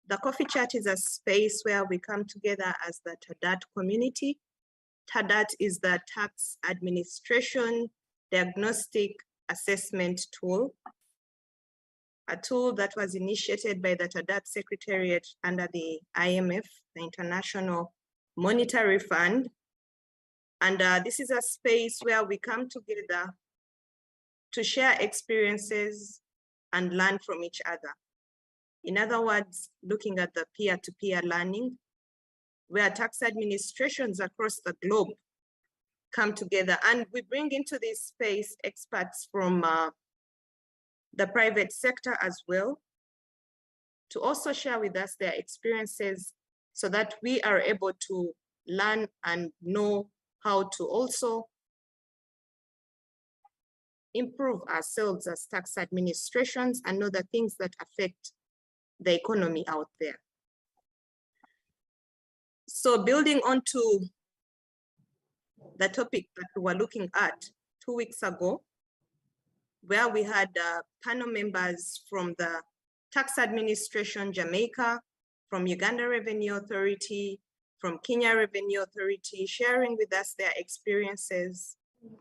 The coffee chat is a space where we come together as the TADAT community. TADAT is the Tax Administration Diagnostic Assessment Tool, a tool that was initiated by the TADAT Secretariat under the IMF, the International Monetary Fund. And this is a space where we come together to share experiences and learn from each other. In other words, looking at the peer-to-peer learning, where tax administrations across the globe come together, and we bring into this space experts from the private sector as well, to also share with us their experiences so that we are able to learn and know how to also improve ourselves as tax administrations and know the things that affect the economy out there. So building onto the topic that we were looking at 2 weeks ago, where we had panel members from the Tax Administration Jamaica, from Uganda Revenue Authority, from Kenya Revenue Authority, sharing with us their experiences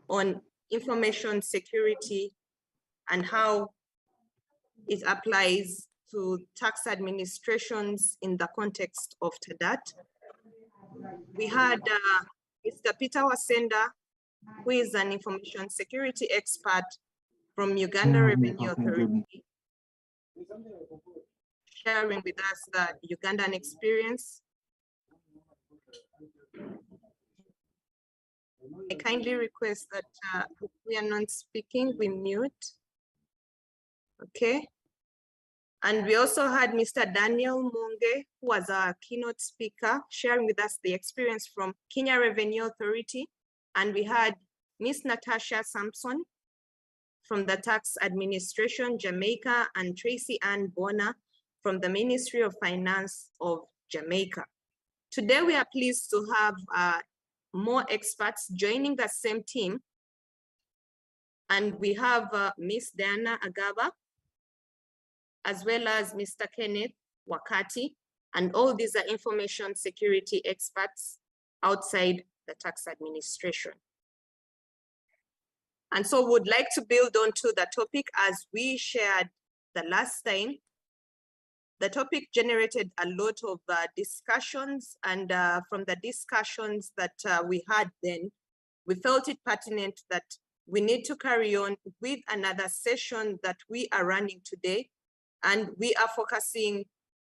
on information security and how it applies to tax administrations in the context of TADAT. We had Mr. Peter Wasenda, who is an information security expert from Uganda Revenue Authority, sharing with us the Ugandan experience. I kindly request that if we are not speaking, we mute. Okay. And we also had Mr. Daniel Munge, who was our keynote speaker, sharing with us the experience from Kenya Revenue Authority. And we had Ms. Natasha Sampson from the Tax Administration Jamaica, and Tracy Ann Bonner from the Ministry of Finance of Jamaica. Today, we are pleased to have more experts joining the same team. And we have Ms. Diana Agaba, as well as Mr. Kenneth Wakati, and all these are information security experts outside the tax administration. And so would like to build on to the topic as we shared the last time. The topic generated a lot of discussions, and from the discussions that we had then, we felt it pertinent that we need to carry on with another session that we are running today. And we are focusing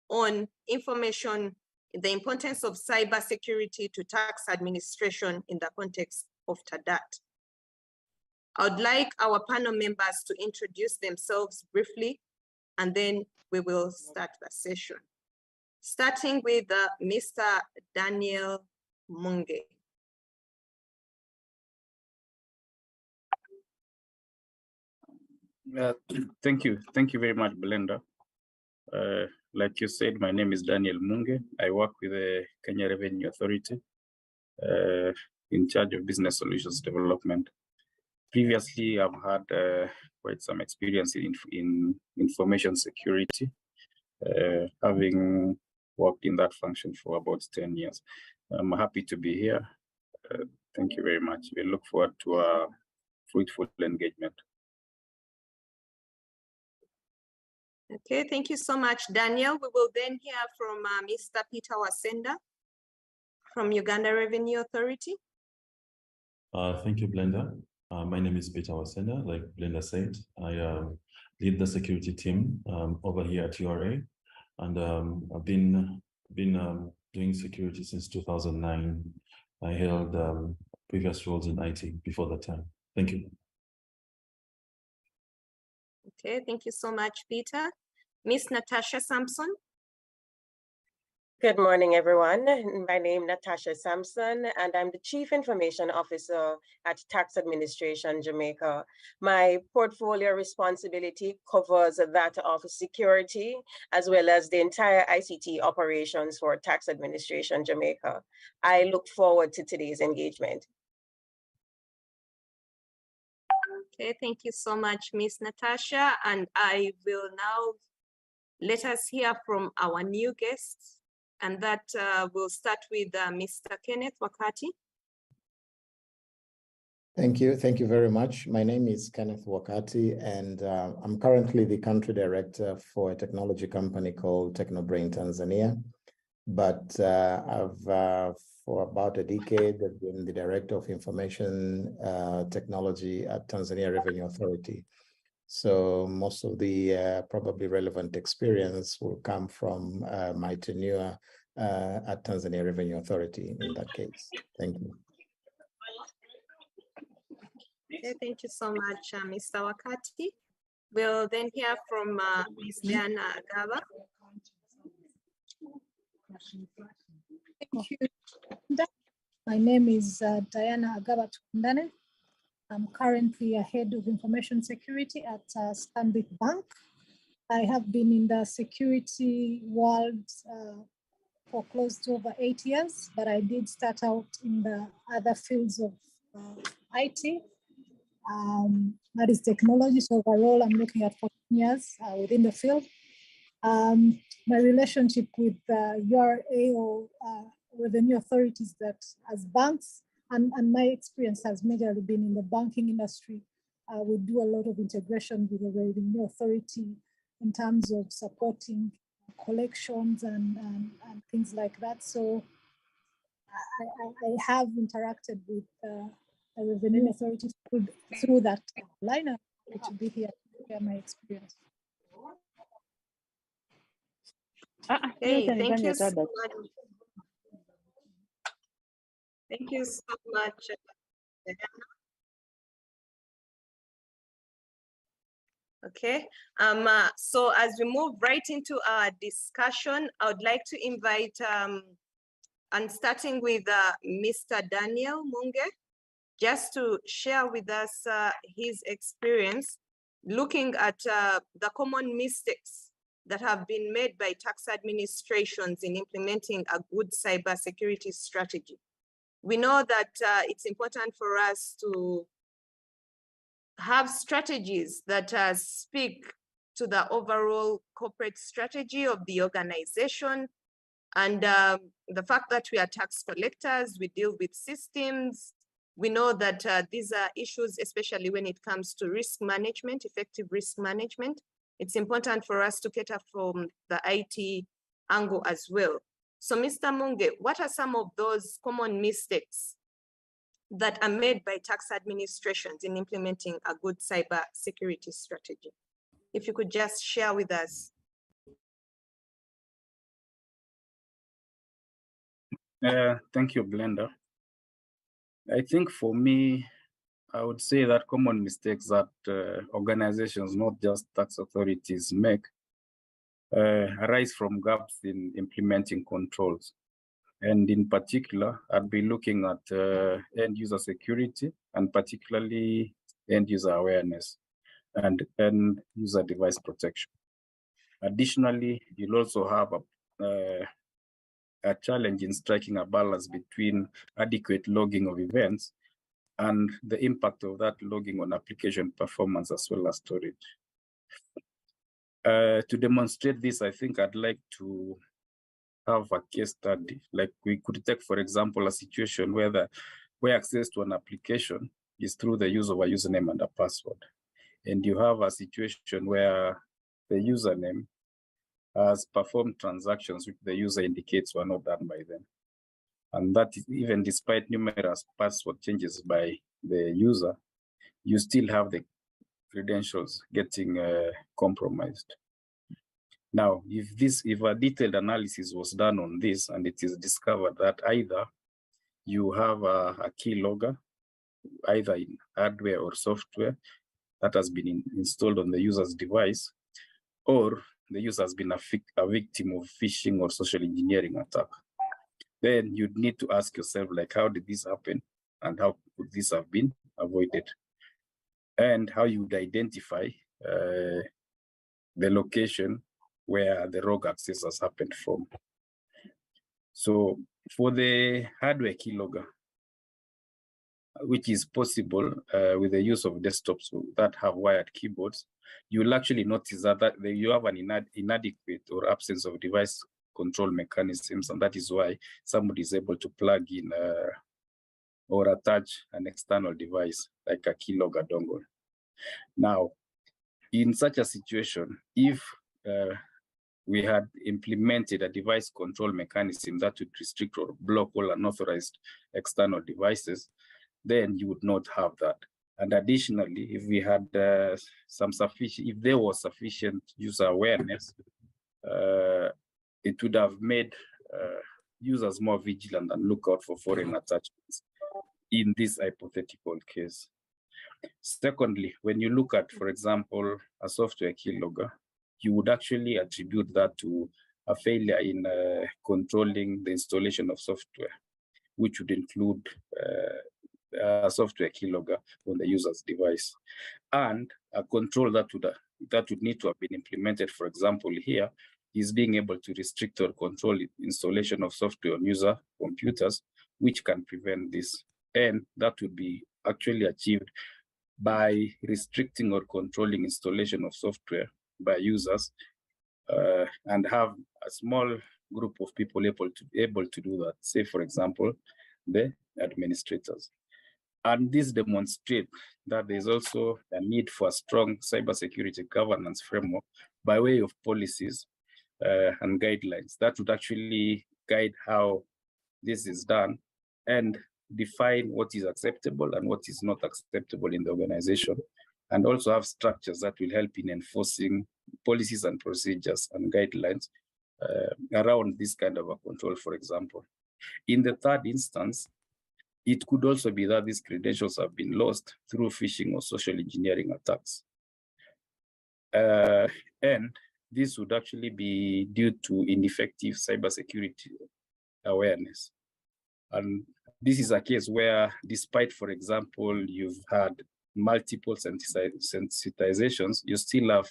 on information, the importance of cybersecurity to tax administration in the context of TADAT. I would like our panel members to introduce themselves briefly, and then we will start the session. Starting with Mr. Daniel Munge. Thank you very much, Belinda. Like you said, my name is Daniel Munge. I work with the Kenya Revenue Authority in charge of business solutions development. Previously, I've had quite some experience in information security, having worked in that function for about 10 years. I'm happy to be here. Thank you very much. We look forward to a fruitful engagement. Okay, thank you so much, Daniel. We will then hear from Mr. Peter Wasenda from Uganda Revenue Authority. Thank you, Blenda. My name is Peter Wasenda. Like Blenda said, I lead the security team over here at URA, and I've been doing security since 2009. I held previous roles in IT before that time. Thank you. Okay, thank you so much, Peter. Miss Natasha Sampson. Good morning, everyone. My name is Natasha Sampson, and I'm the Chief Information Officer at Tax Administration Jamaica. My portfolio responsibility covers that of security, as well as the entire ICT operations for Tax Administration Jamaica. I look forward to today's engagement. Okay, thank you so much, Miss Natasha. And I will now let us hear from our new guests, and that we'll start with Mr. Kenneth Wakati. Thank you very much. My name is Kenneth Wakati, and I'm currently the country director for a technology company called Technobrain Tanzania. But I've, for about a decade, I've been the director of information technology at Tanzania Revenue Authority. So most of the probably relevant experience will come from my tenure at Tanzania Revenue Authority in that case. Thank you. Okay, thank you so much, Mr. Wakati. We'll then hear from Ms. Diana Agaba. Thank you. My name is Diana Agaba Tukundane. I'm currently a head of information security at Stanbic Bank. I have been in the security world for close to over 8 years, but I did start out in the other fields of IT. That is technology. So overall, I'm looking at 14 years within the field. My relationship with URA or revenue authorities that as banks, and my experience has majorly been in the banking industry. We do a lot of integration with the revenue authority in terms of supporting collections and things like that. So I have interacted with the revenue authorities through that line. I'm happy to be here to share my experience. Hey, thank you so much. Thank you so much, Diana. Okay, so as we move right into our discussion, I would like to invite, and starting with Mr. Daniel Munge, just to share with us his experience looking at the common mistakes that have been made by tax administrations in implementing a good cybersecurity strategy. We know that it's important for us to have strategies that speak to the overall corporate strategy of the organization. And the fact that we are tax collectors, we deal with systems. We know that these are issues, especially when it comes to risk management, effective risk management. It's important for us to cater from the IT angle as well. So Mr. Munge, what are some of those common mistakes that are made by tax administrations in implementing a good cyber security strategy? If you could just share with us. Thank you, Blender. I think for me, I would say that common mistakes that organizations, not just tax authorities, make arise from gaps in implementing controls. And in particular, I'd be looking at end user security and particularly end user awareness and end user device protection. Additionally, you'll also have a challenge in striking a balance between adequate logging of events and the impact of that logging on application performance as well as storage. To demonstrate this, I think I'd like to have a case study. Like we could take, for example, a situation where access to an application is through the use of a username and a password. And you have a situation where the username has performed transactions which the user indicates were not done by them. And that is even despite numerous password changes by the user, you still have the credentials getting compromised. Now, if a detailed analysis was done on this and it is discovered that either you have a keylogger, either in hardware or software that has been installed on the user's device, or the user has been a victim of phishing or social engineering attack, then you'd need to ask yourself, like, how did this happen? And how could this have been avoided? And how you would identify the location where the rogue access has happened from. So for the hardware keylogger, which is possible with the use of desktops that have wired keyboards, you will actually notice that you have an inadequate or absence of device control mechanisms, and that is why somebody is able to plug in or attach an external device like a keylogger dongle. Now, in such a situation, if we had implemented a device control mechanism that would restrict or block all unauthorized external devices, then you would not have that. And additionally, if we had if there was sufficient user awareness, it would have made users more vigilant and look out for foreign attachments in this hypothetical case. Secondly, when you look at, for example, a software keylogger, you would actually attribute that to a failure in controlling the installation of software, which would include a software keylogger on the user's device. And a control that would need to have been implemented, for example, here, is being able to restrict or control installation of software on user computers, which can prevent this. And that would be actually achieved by restricting or controlling installation of software by users and have a small group of people able to do that. Say, for example, the administrators. And this demonstrates that there's also a need for a strong cybersecurity governance framework by way of policies and guidelines that would actually guide how this is done and define what is acceptable and what is not acceptable in the organization, and also have structures that will help in enforcing policies and procedures and guidelines around this kind of a control, for example. In the third instance, it could also be that these credentials have been lost through phishing or social engineering attacks. And this would actually be due to ineffective cybersecurity awareness. And this is a case where, despite, for example, you've had multiple sensitizations, you still have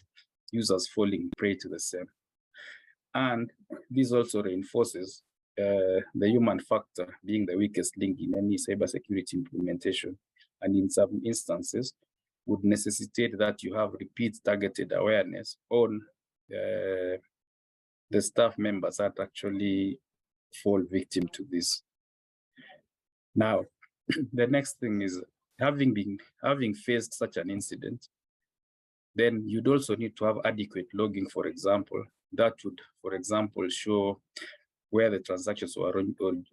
users falling prey to the same. And this also reinforces the human factor being the weakest link in any cybersecurity implementation. And in some instances, would necessitate that you have repeat targeted awareness on the staff members that actually fall victim to this. Now, the next thing is having faced such an incident, then you'd also need to have adequate logging, for example, that would, for example, show where the transactions were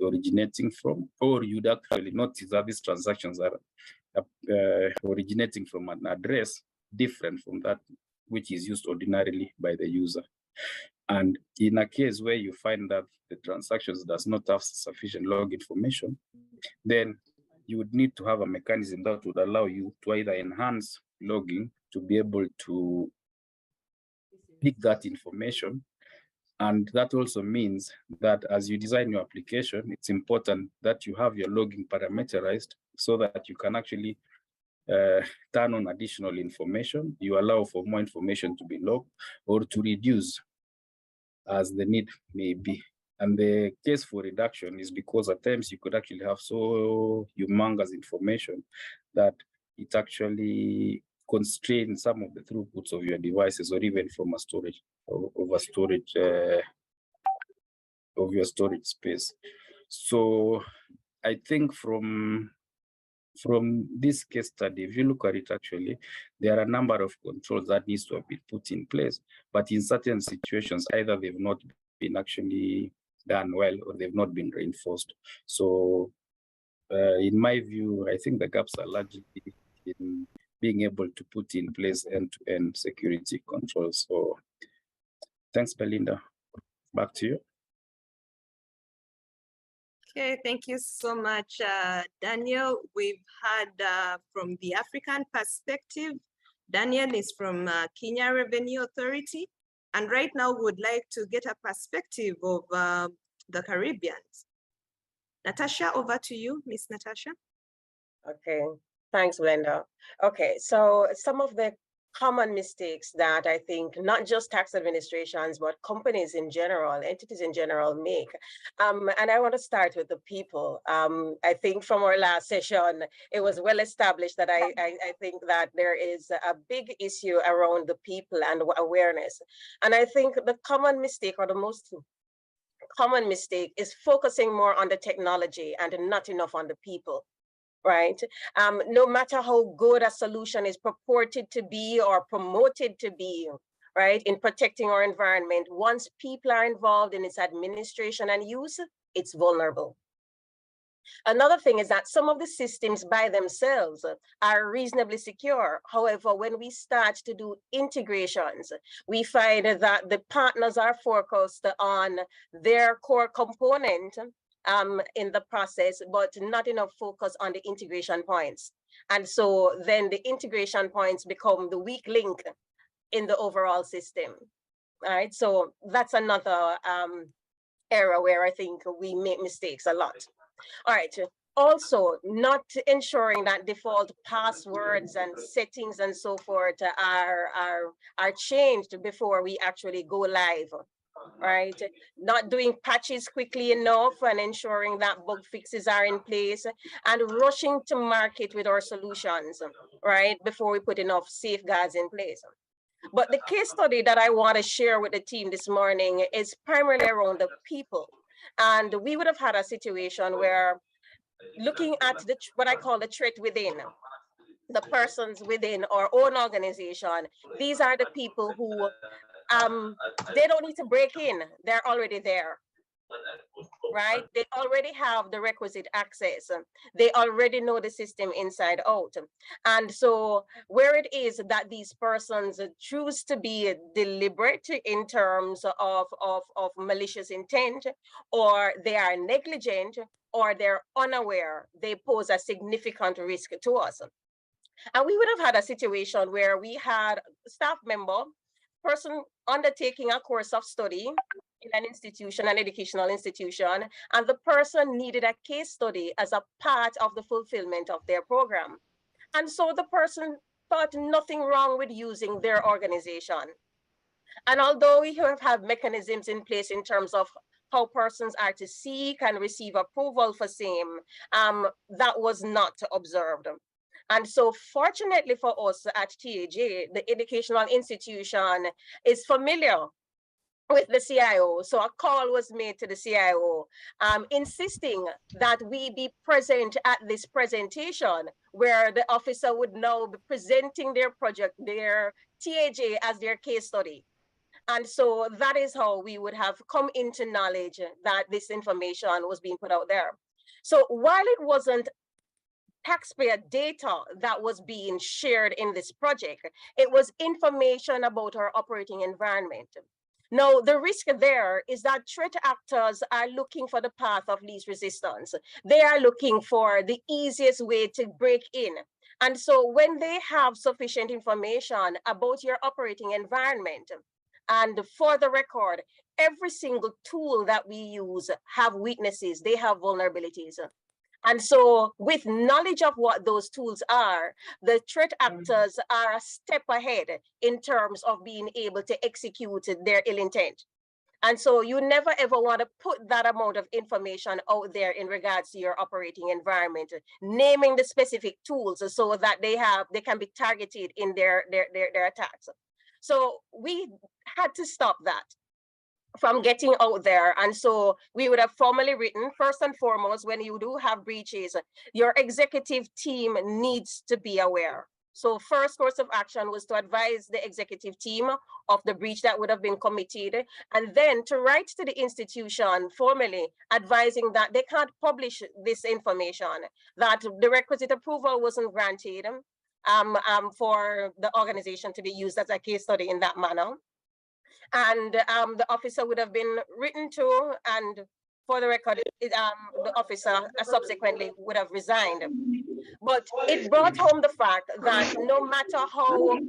originating from, or you'd actually notice that these transactions are originating from an address different from that which is used ordinarily by the user. And in a case where you find that the transactions does not have sufficient log information, then you would need to have a mechanism that would allow you to either enhance logging to be able to pick that information. And that also means that as you design your application, it's important that you have your logging parameterized so that you can actually turn on additional information. You allow for more information to be logged or to reduce as the need may be. And the case for reduction is because at times you could actually have so humongous information that it actually constrains some of the throughputs of your devices, or even from a storage of your storage space. So I think from this case study, if you look at it, actually, there are a number of controls that needs to have been put in place, but in certain situations, either they've not been actually done well or they've not been reinforced. So in my view, I think the gaps are largely in being able to put in place end-to-end security controls. So thanks, Belinda. Back to you. Okay, thank you so much, Daniel. We've had from the African perspective, Daniel is from Kenya Revenue Authority. And right now would like to get a perspective of the Caribbean. Natasha, over to you, Miss Natasha. Okay, thanks, Blenda. Okay, so some of the common mistakes that I think not just tax administrations, but companies in general, entities in general make. And I want to start with the people. I think from our last session, it was well established that I think that there is a big issue around the people and awareness. And I think the common mistake, or the most common mistake, is focusing more on the technology and not enough on the people. Right? No matter how good a solution is purported to be or promoted to be, right, in protecting our environment, once people are involved in its administration and use, it's vulnerable. Another thing is that some of the systems by themselves are reasonably secure. However, when we start to do integrations, we find that the partners are focused on their core component in the process, but not enough focus on the integration points. And so then the integration points become the weak link in the overall system. All right, so that's another area where I think we make mistakes a lot. All right, also not ensuring that default passwords and settings and so forth are changed before we actually go live. Right, not doing patches quickly enough and ensuring that bug fixes are in place, and rushing to market with our solutions, right, before we put enough safeguards in place. But the case study that I want to share with the team this morning is primarily around the people. And we would have had a situation where, looking at what I call the threat within, the persons within our own organization, these are the people who they don't need to break in, they're already there. Right? They already have the requisite access. They already know the system inside out. And so where it is that these persons choose to be deliberate in terms of malicious intent, or they are negligent, or they're unaware, they pose a significant risk to us. And we would have had a situation where we had a staff member, person undertaking a course of study in an institution, an educational institution, and the person needed a case study as a part of the fulfillment of their program. And so the person thought nothing wrong with using their organization. And although we have had mechanisms in place in terms of how persons are to seek and receive approval for same, that was not observed. And so fortunately for us at TAJ, the educational institution is familiar with the CIO. So a call was made to the CIO, insisting that we be present at this presentation, where the officer would now be presenting their project, their TAJ, as their case study. And so that is how we would have come into knowledge that this information was being put out there. So while it wasn't taxpayer data that was being shared in this project, it was information about our operating environment. Now, the risk there is that threat actors are looking for the path of least resistance. They are looking for the easiest way to break in. And so when they have sufficient information about your operating environment, and for the record, every single tool that we use have weaknesses, they have vulnerabilities. And so with knowledge of what those tools are, the threat actors are a step ahead in terms of being able to execute their ill intent. And so you never ever want to put that amount of information out there in regards to your operating environment, naming the specific tools so that they can be targeted in their attacks. So we had to stop that from getting out there. And so we would have formally written, first and foremost, when you do have breaches, your executive team needs to be aware. So first course of action was to advise the executive team of the breach that would have been committed, and then to write to the institution formally advising that they can't publish this information, that the requisite approval wasn't granted for the organization to be used as a case study in that manner. And the officer would have been written to, and for the record, the officer subsequently would have resigned. But it brought home the fact that no matter how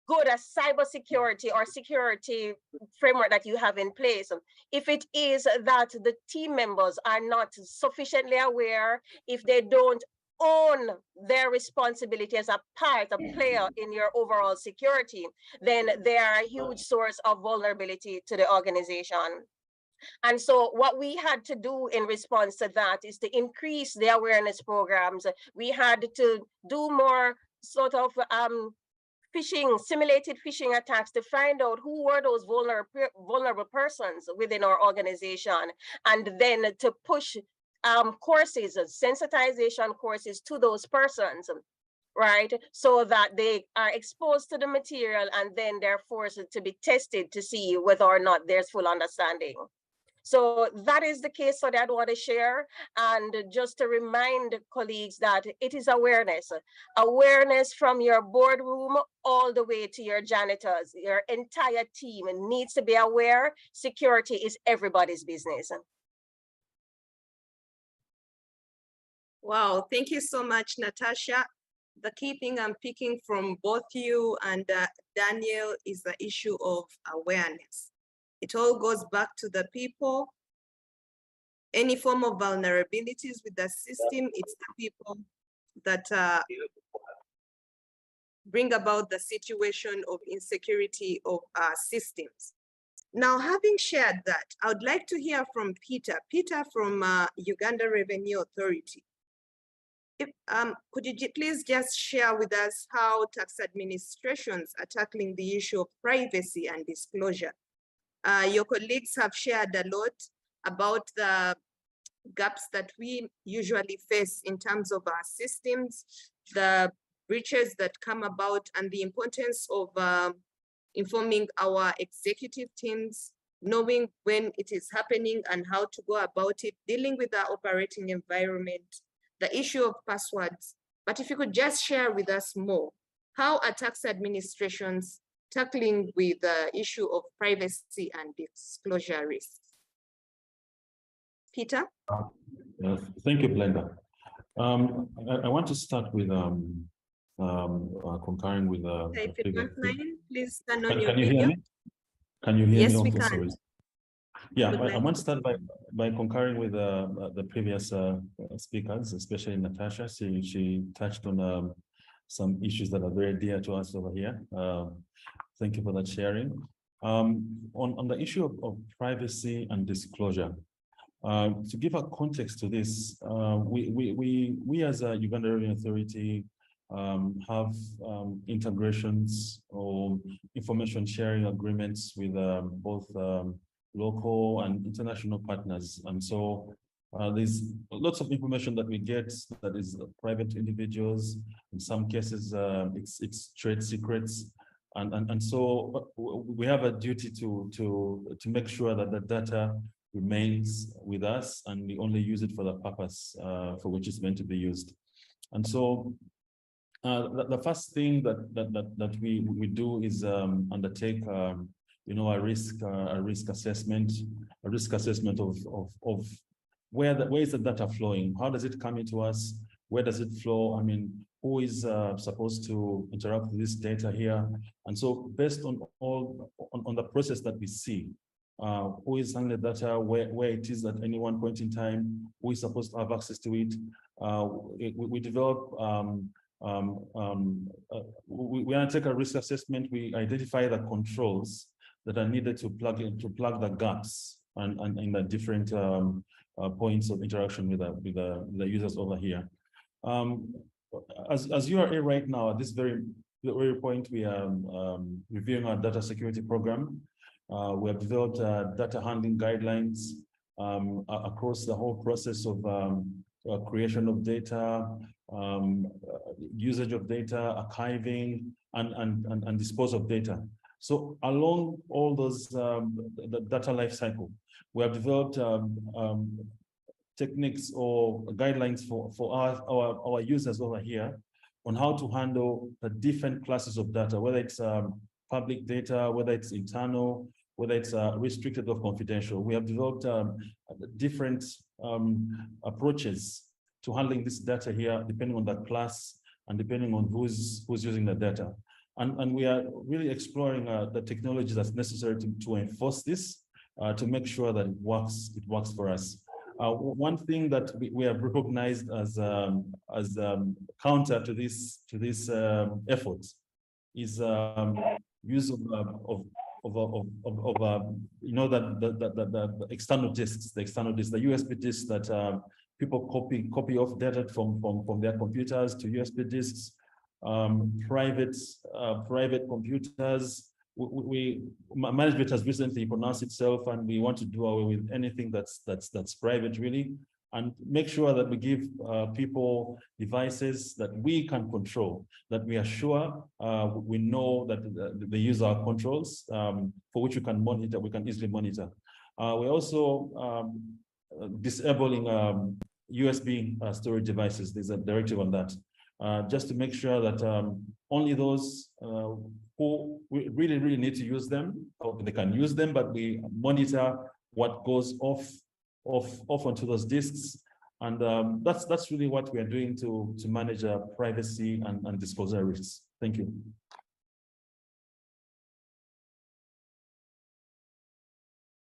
good a cybersecurity or security framework that you have in place, if it is that the team members are not sufficiently aware, if they don't own their responsibility as a player in your overall security, then they are a huge source of vulnerability to the organization. And so what we had to do in response to that is to increase the awareness programs. We had to do more sort of simulated phishing attacks to find out who were those vulnerable persons within our organization, and then to push courses, sensitization courses to those persons, right? So that they are exposed to the material and then they're forced to be tested to see whether or not there's full understanding. So that is the case study I'd want to share. And just to remind colleagues that it is awareness from your boardroom all the way to your janitors. Your entire team needs to be aware. Security is everybody's business. Wow, thank you so much, Natasha. The key thing I'm picking from both you and Daniel is the issue of awareness. It all goes back to the people. Any form of vulnerabilities with the system, it's the people that bring about the situation of insecurity of our systems. Now, having shared that, I would like to hear from Peter. Peter from Uganda Revenue Authority. Could you please just share with us how tax administrations are tackling the issue of privacy and disclosure? Your colleagues have shared a lot about the gaps that we usually face in terms of our systems, the breaches that come about, and the importance of informing our executive teams, knowing when it is happening and how to go about it, dealing with our operating environment, the issue of passwords. But if you could just share with us more, how are tax administrations tackling with the issue of privacy and disclosure risks? Peter? Thank you, Blenda. I want to start with concurring with if you don't mind, please turn on can your you video. hear me? Can you hear Yes, me? we Okay, can. sorry. Yeah, Would I like want to start by concurring with the previous speakers, especially Natasha. She touched on some issues that are very dear to us over here. Thank you for that sharing. On the issue of privacy and disclosure, to give a context to this, we as a Uganda Revenue Authority have integrations or information sharing agreements with both local and international partners. And so there's lots of information that we get that is private individuals. In some cases, it's trade secrets. And so we have a duty to make sure that the data remains with us and we only use it for the purpose for which it's meant to be used. And so the first thing that we do is undertake a risk assessment of where is the data flowing? How does it come into us? Where does it flow? I mean, who is supposed to interact with this data here? And so based on the process that we see, who is handling the data, where it is at any one point in time, who is supposed to have access to it. We develop, we undertake a risk assessment. We identify the controls that are needed to plug the gaps and in the different points of interaction with the users over here. As URA right now, at this very point, we are reviewing our data security program. We have developed data handling guidelines across the whole process of creation of data, usage of data, archiving, and dispose of data. So along all those, the data life cycle, we have developed techniques or guidelines for our users over here on how to handle the different classes of data, whether it's public data, whether it's internal, whether it's restricted or confidential. We have developed different approaches to handling this data here, depending on the class and depending on who's using the data. And we are really exploring the technology that's necessary to enforce this, to make sure that it works for us. One thing that we have recognized as counter to this effort is use of you know, the external disks, the USB disks that people copy off data from their computers to USB disks, private computers. Management has recently pronounced itself, and we want to do away with anything that's private, really, and make sure that we give people devices that we can control, that we are sure we know that they use our controls, for which we can monitor, we can easily monitor. We're also disabling USB storage devices. There's a directive on that, just to make sure that only those who really need to use them, or they can use them, but we monitor what goes off onto those disks. And that's really what we are doing to manage privacy and disclosure risks. Thank you.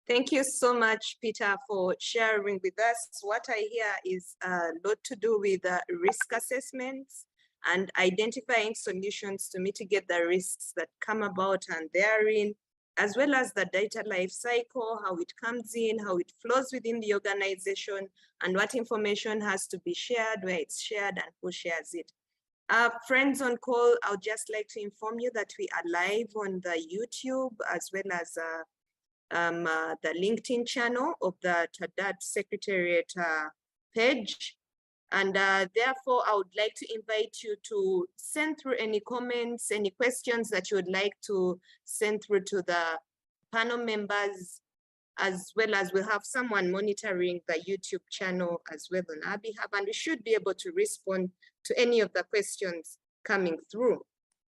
Thank you so much, Peter, for sharing with us. What I hear is a lot to do with risk assessments and identifying solutions to mitigate the risks that come about and therein, as well as the data life cycle, how it comes in, how it flows within the organization, and what information has to be shared, where it's shared, and who shares it. Friends on call, I would just like to inform you that we are live on the YouTube as well as the LinkedIn channel of the TADAT Secretariat page. And therefore, I would like to invite you to send through any comments, any questions that you would like to send through to the panel members, as well as we'll have someone monitoring the YouTube channel as well on our behalf, and we should be able to respond to any of the questions coming through.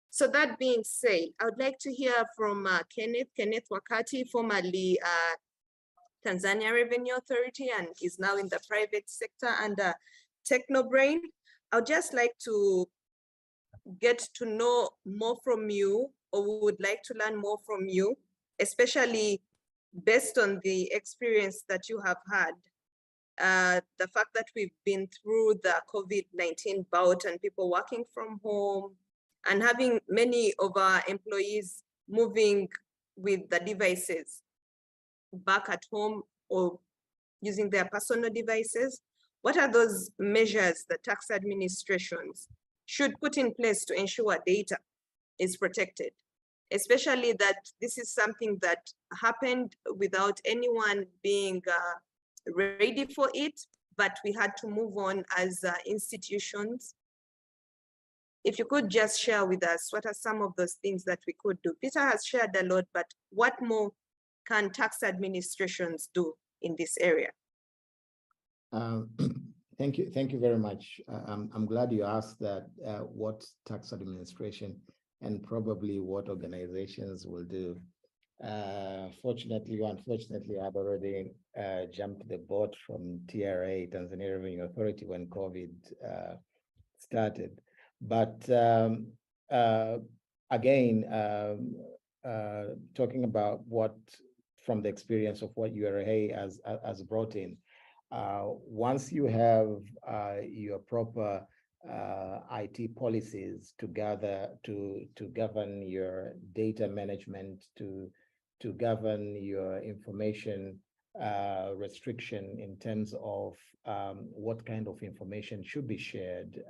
So that being said, I would like to hear from Kenneth Wakati, formerly Tanzania Revenue Authority and is now in the private sector under TechnoBrain. I would just like to get to know more from you, or we would like to learn more from you, especially based on the experience that you have had. The fact that we've been through the COVID-19 bout and people working from home and having many of our employees moving with the devices back at home or using their personal devices. What are those measures that tax administrations should put in place to ensure data is protected? Especially that this is something that happened without anyone being ready for it, but we had to move on as institutions. If you could just share with us, what are some of those things that we could do? Peter has shared a lot, but what more can tax administrations do in this area? Thank you very much. I'm glad you asked that, what tax administration and probably what organizations will do. Fortunately or unfortunately, I've already jumped the boat from TRA, Tanzania Revenue Authority, when COVID started. But again, talking about what, from the experience of what URA has brought in, once you have your proper IT policies to govern your data management, to govern your information restriction in terms of what kind of information should be shared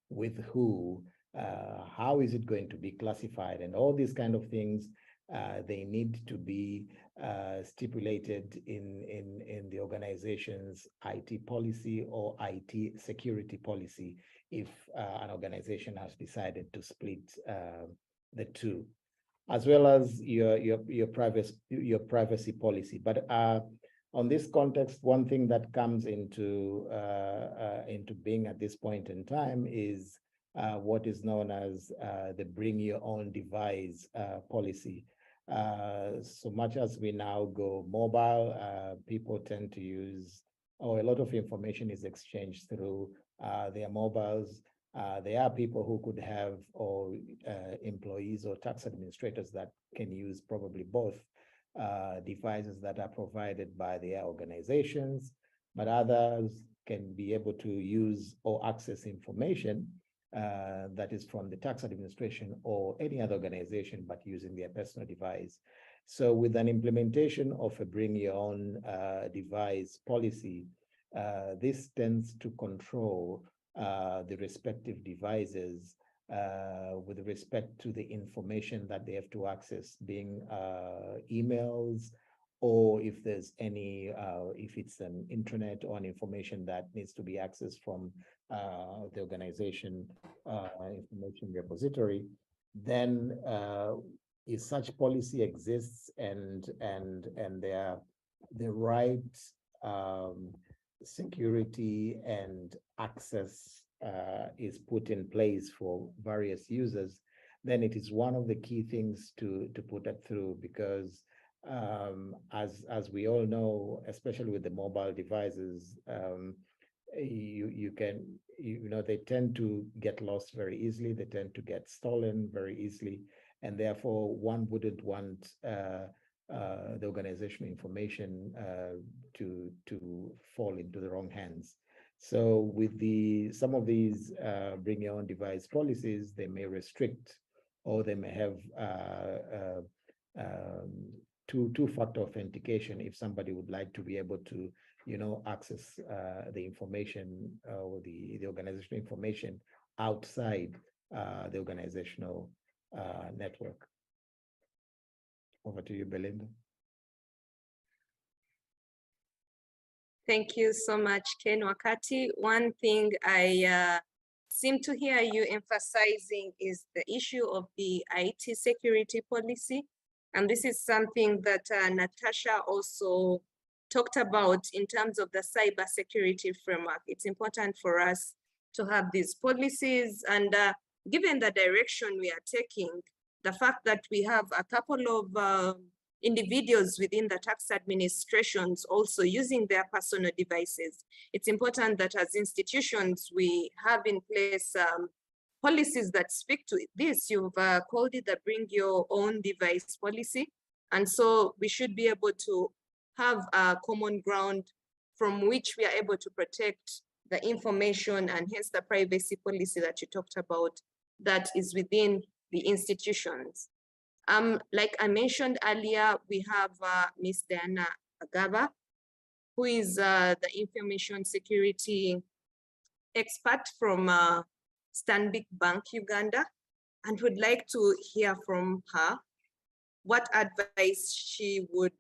with who, how is it going to be classified, and all these kind of things, they need to be stipulated in the organization's IT policy or IT security policy if an organization has decided to split the two, as well as your privacy policy. But on this context, one thing that comes into being at this point in time is what is known as the bring your own device policy. So much as we now go mobile, people tend to use, or a lot of information is exchanged through their mobiles. There are people who could have, or employees or tax administrators that can use probably both devices that are provided by their organizations. but others can be able to use or access information that is from the tax administration or any other organization, but using their personal device. So with an implementation of a bring your own device policy, this tends to control the respective devices with respect to the information that they have to access, being emails, or if there's any, if it's an intranet or an information that needs to be accessed from the organization information repository, then if such policy exists and the right security and access is put in place for various users, then it is one of the key things to put that through, because as we all know, especially with the mobile devices, they tend to get lost very easily. They tend to get stolen very easily, and therefore one wouldn't want the organizational information to fall into the wrong hands. So with some of these bring your own device policies, they may restrict, or they may have two-factor authentication if somebody would like to be able to, access the information or the organizational information outside the organizational network. Over to you, Belinda. Thank you so much, Ken Wakati. One thing I seem to hear you emphasizing is the issue of the IT security policy. And this is something that Natasha also talked about in terms of the cybersecurity framework. It's important for us to have these policies, and given the direction we are taking, the fact that we have a couple of individuals within the tax administrations also using their personal devices, it's important that as institutions we have in place policies that speak to this. You've called it the bring your own device policy. And so we should be able to have a common ground from which we are able to protect the information, and hence the privacy policy that you talked about that is within the institutions. Like I mentioned earlier, we have Ms. Diana Agaba, who is the information security expert from Stanbic Bank Uganda, and would like to hear from her what advice she would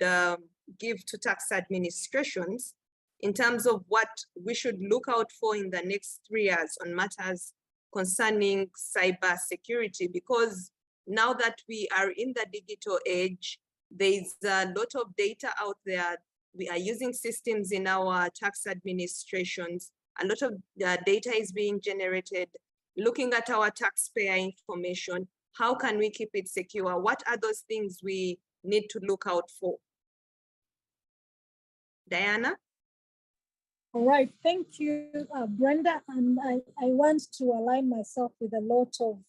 give to tax administrations in terms of what we should look out for in the next 3 years on matters concerning cyber security. Because now that we are in the digital age, there's a lot of data out there. We are using systems in our tax administrations. A lot of data is being generated. Looking at our taxpayer information, how can we keep it secure? What are those things we need to look out for? Diana? All right, thank you, Brenda. And I want to align myself with a lot of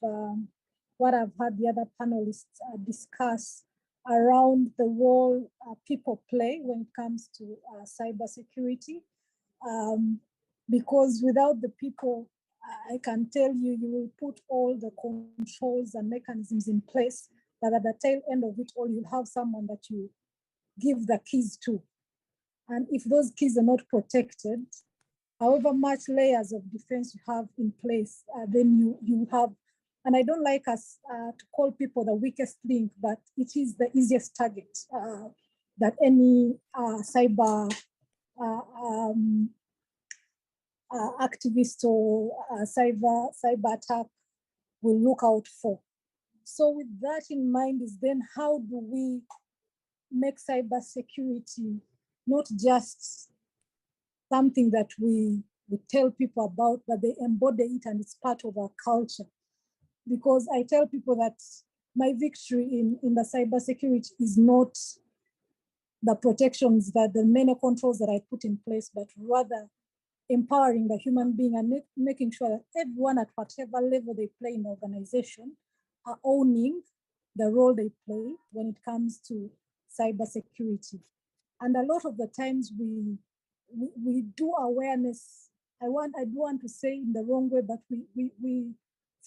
what I've heard the other panelists discuss around the role people play when it comes to cybersecurity. Because without the people, I can tell you, you will put all the controls and mechanisms in place, but at the tail end of it all, you'll have someone that you give the keys to. And if those keys are not protected, however much layers of defense you have in place, then you have, and I don't like us to call people the weakest link, but it is the easiest target that any cyber activist or cyber attack will look out for. So with that in mind is then how do we make cyber security not just something that we tell people about, but they embody it and it's part of our culture. Because I tell people that my victory in the cybersecurity is not the protections, that the many controls that I put in place, but rather empowering the human being and making sure that everyone at whatever level they play in the organization are owning the role they play when it comes to cybersecurity. And a lot of the times we we do awareness. I do want to say in the wrong way, but we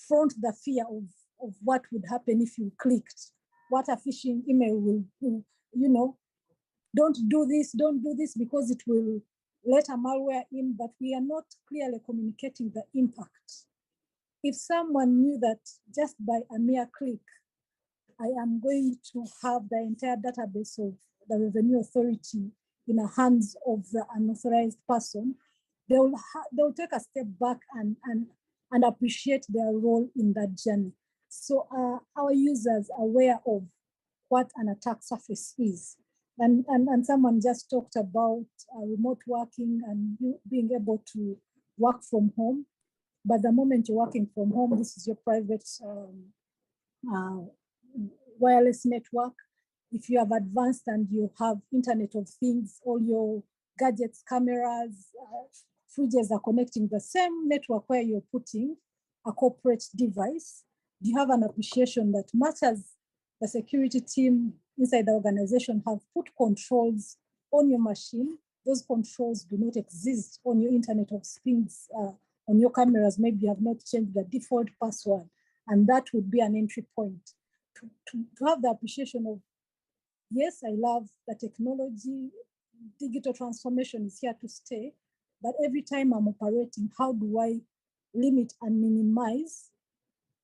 front the fear of what would happen if you clicked, what a phishing email will do, you know, don't do this because it will let a malware in, but we are not clearly communicating the impact. If someone knew that just by a mere click, I am going to have the entire database of the Revenue Authority in the hands of the unauthorized person, they'll take a step back and appreciate their role in that journey. So our users are aware of what an attack surface is. And someone just talked about remote working and you being able to work from home. But the moment you're working from home, this is your private wireless network. If you have advanced and you have Internet of Things, all your gadgets, cameras, fridges are connecting the same network where you're putting a corporate device, do you have an appreciation that much as the security team inside the organization have put controls on your machine, those controls do not exist on your Internet of Things, on your cameras, maybe you have not changed the default password, and that would be an entry point to have the appreciation of, yes, I love the technology, digital transformation is here to stay, but every time I'm operating, how do I limit and minimize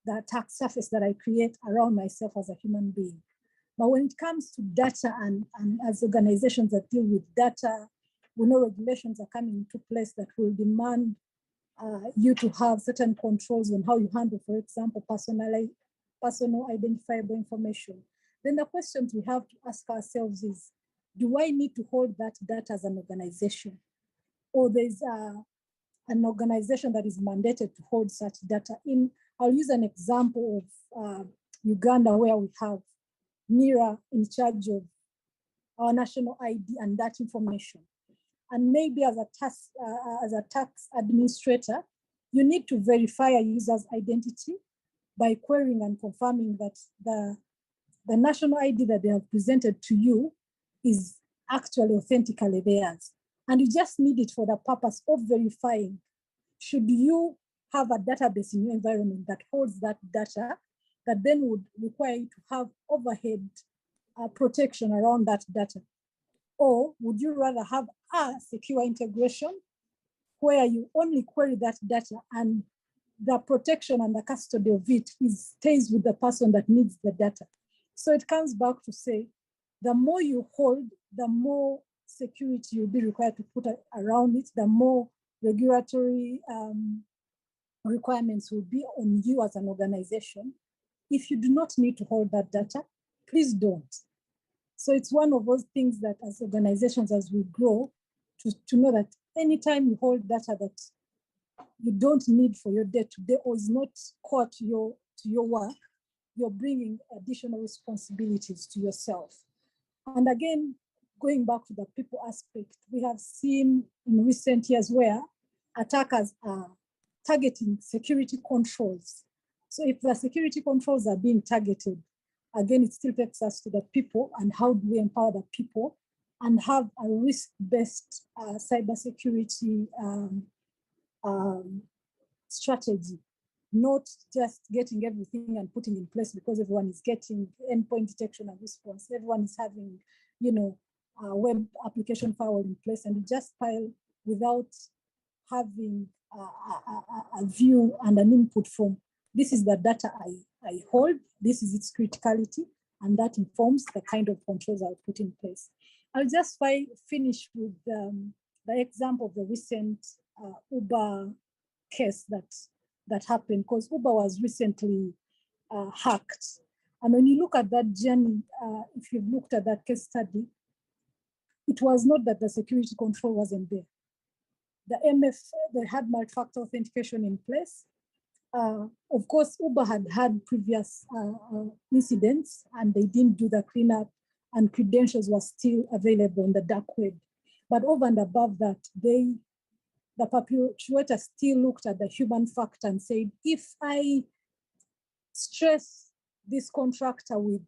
the attack surface that I create around myself as a human being? But when it comes to data and as organizations that deal with data, we know regulations are coming into place that will demand you to have certain controls on how you handle, for example, personal identifiable information. Then the questions we have to ask ourselves is, do I need to hold that data as an organization? Or there's an organization that is mandated to hold such data in? I'll use an example of Uganda, where we have NIRA in charge of our national ID and that information. And maybe as a tax administrator, you need to verify a user's identity by querying and confirming that the national ID that they have presented to you is actually authentically theirs. And you just need it for the purpose of verifying. Should you have a database in your environment that holds that data, that then would require you to have overhead protection around that data? Or would you rather have a secure integration where you only query that data and the protection and the custody of it stays with the person that needs the data? So it comes back to say, the more you hold, the more security you'll be required to put around it, the more regulatory requirements will be on you as an organization. If you do not need to hold that data, please don't. So it's one of those things that as organizations, as we grow, to know that anytime you hold data that you don't need for your day-to-day or is not core to your work, you're bringing additional responsibilities to yourself. And again, going back to the people aspect, we have seen in recent years where attackers are targeting security controls. So if the security controls are being targeted, again, it still takes us to the people and how do we empower the people and have a risk-based cybersecurity strategy, not just getting everything and putting in place because everyone is getting endpoint detection and response. Everyone is having, a web application firewall in place, and you just pile without having a view and an input from, this is the data I hold, this is its criticality, and that informs the kind of controls I'll put in place. I'll just finish with the example of the recent Uber case that happened, because Uber was recently hacked. And when you look at that journey, if you've looked at that case study, it was not that the security control wasn't there. The they had multi-factor authentication in place. Of course, Uber had previous incidents and they didn't do the cleanup and credentials were still available on the dark web. But over and above that, the perpetrator still looked at the human factor and said, if I stress this contractor with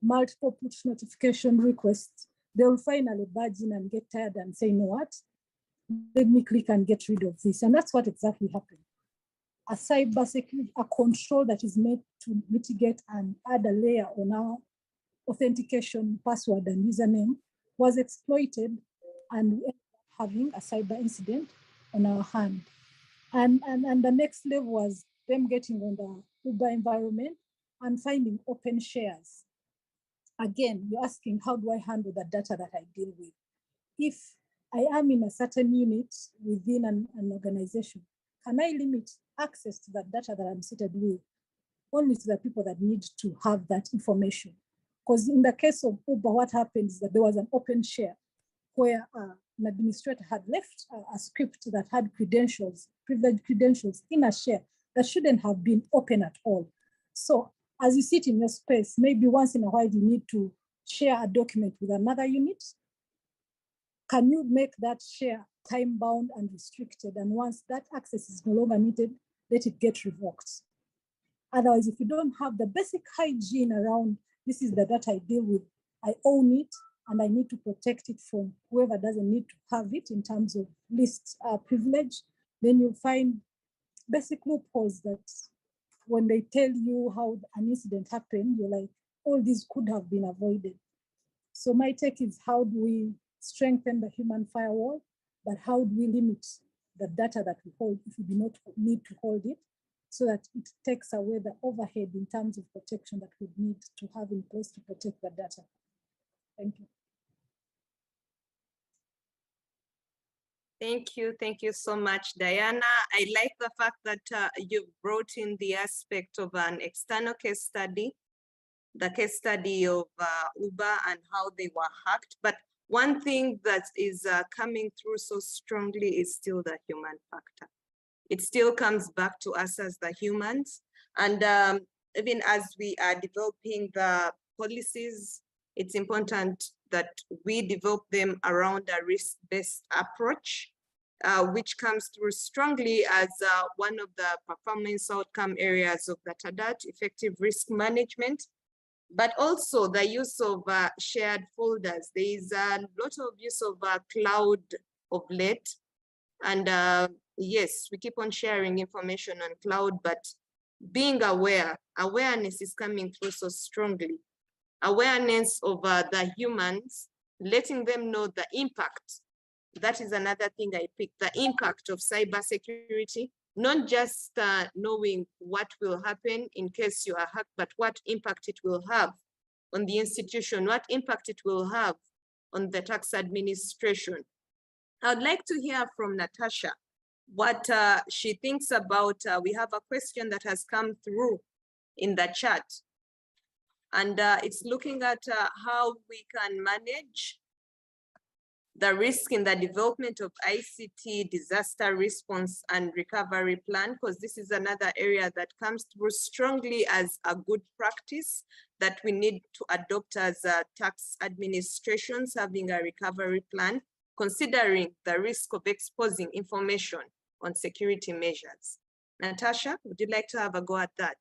multiple push notification requests, they will finally budge in and get tired and say, you know what? let me click and get rid of this. And that's what exactly happened. A cybersecurity, a control that is made to mitigate and add a layer on our authentication password and username was exploited, and we ended up having a cyber incident on our hand. And the next level was them getting on the Uber environment and finding open shares. Again, you're asking, how do I handle the data that I deal with? If I am in a certain unit within an organization, can I limit access to that data that I'm seated with only to the people that need to have that information? Because in the case of Uber, what happened is that there was an open share where an administrator had left a script that had credentials, privileged credentials in a share that shouldn't have been open at all. So as you sit in your space, maybe once in a while you need to share a document with another unit. Can you make that share time-bound and restricted? And once that access is no longer needed, let it get revoked. Otherwise, if you don't have the basic hygiene around, this is the data I deal with, I own it, and I need to protect it from whoever doesn't need to have it in terms of least privilege, then you'll find basic loopholes that when they tell you how an incident happened, you're like, all these could have been avoided. So my take is, how do we strengthen the human firewall, but how do we limit the data that we hold if we do not need to hold it, so that it takes away the overhead in terms of protection that we need to have in place to protect the data. Thank you. Thank you so much, Diana. I like the fact that you brought in the aspect of an external case study, the case study of Uber and how they were hacked. But one thing that is coming through so strongly is still the human factor. It still comes back to us as the humans. And even as we are developing the policies, it's important that we develop them around a risk-based approach, which comes through strongly as one of the performance outcome areas of the TADAT, effective risk management, but also the use of shared folders. There is a lot of use of cloud of late. And yes, we keep on sharing information on cloud, but being aware, awareness is coming through so strongly. Awareness of the humans, letting them know the impact. That is another thing I picked, the impact of cybersecurity, not just knowing what will happen in case you are hacked, but what impact it will have on the institution, what impact it will have on the tax administration. I'd like to hear from Natasha what she thinks about, we have a question that has come through in the chat. And it's looking at how we can manage the risk in the development of ICT disaster response and recovery plan, because this is another area that comes through strongly as a good practice that we need to adopt as tax administrations, having a recovery plan, considering the risk of exposing information on security measures. Natasha, would you like to have a go at that?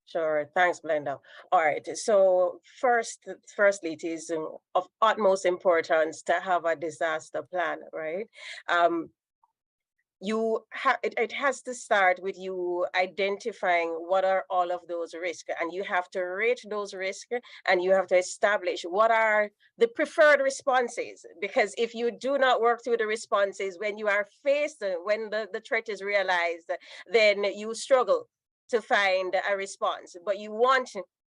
Sure, thanks, Blenda. All right, so firstly, it is of utmost importance to have a disaster plan, right? It has to start with you identifying what are all of those risks, and you have to rate those risks, and you have to establish what are the preferred responses, because if you do not work through the responses when you are faced, when the threat is realized, then you struggle to find a response. But you want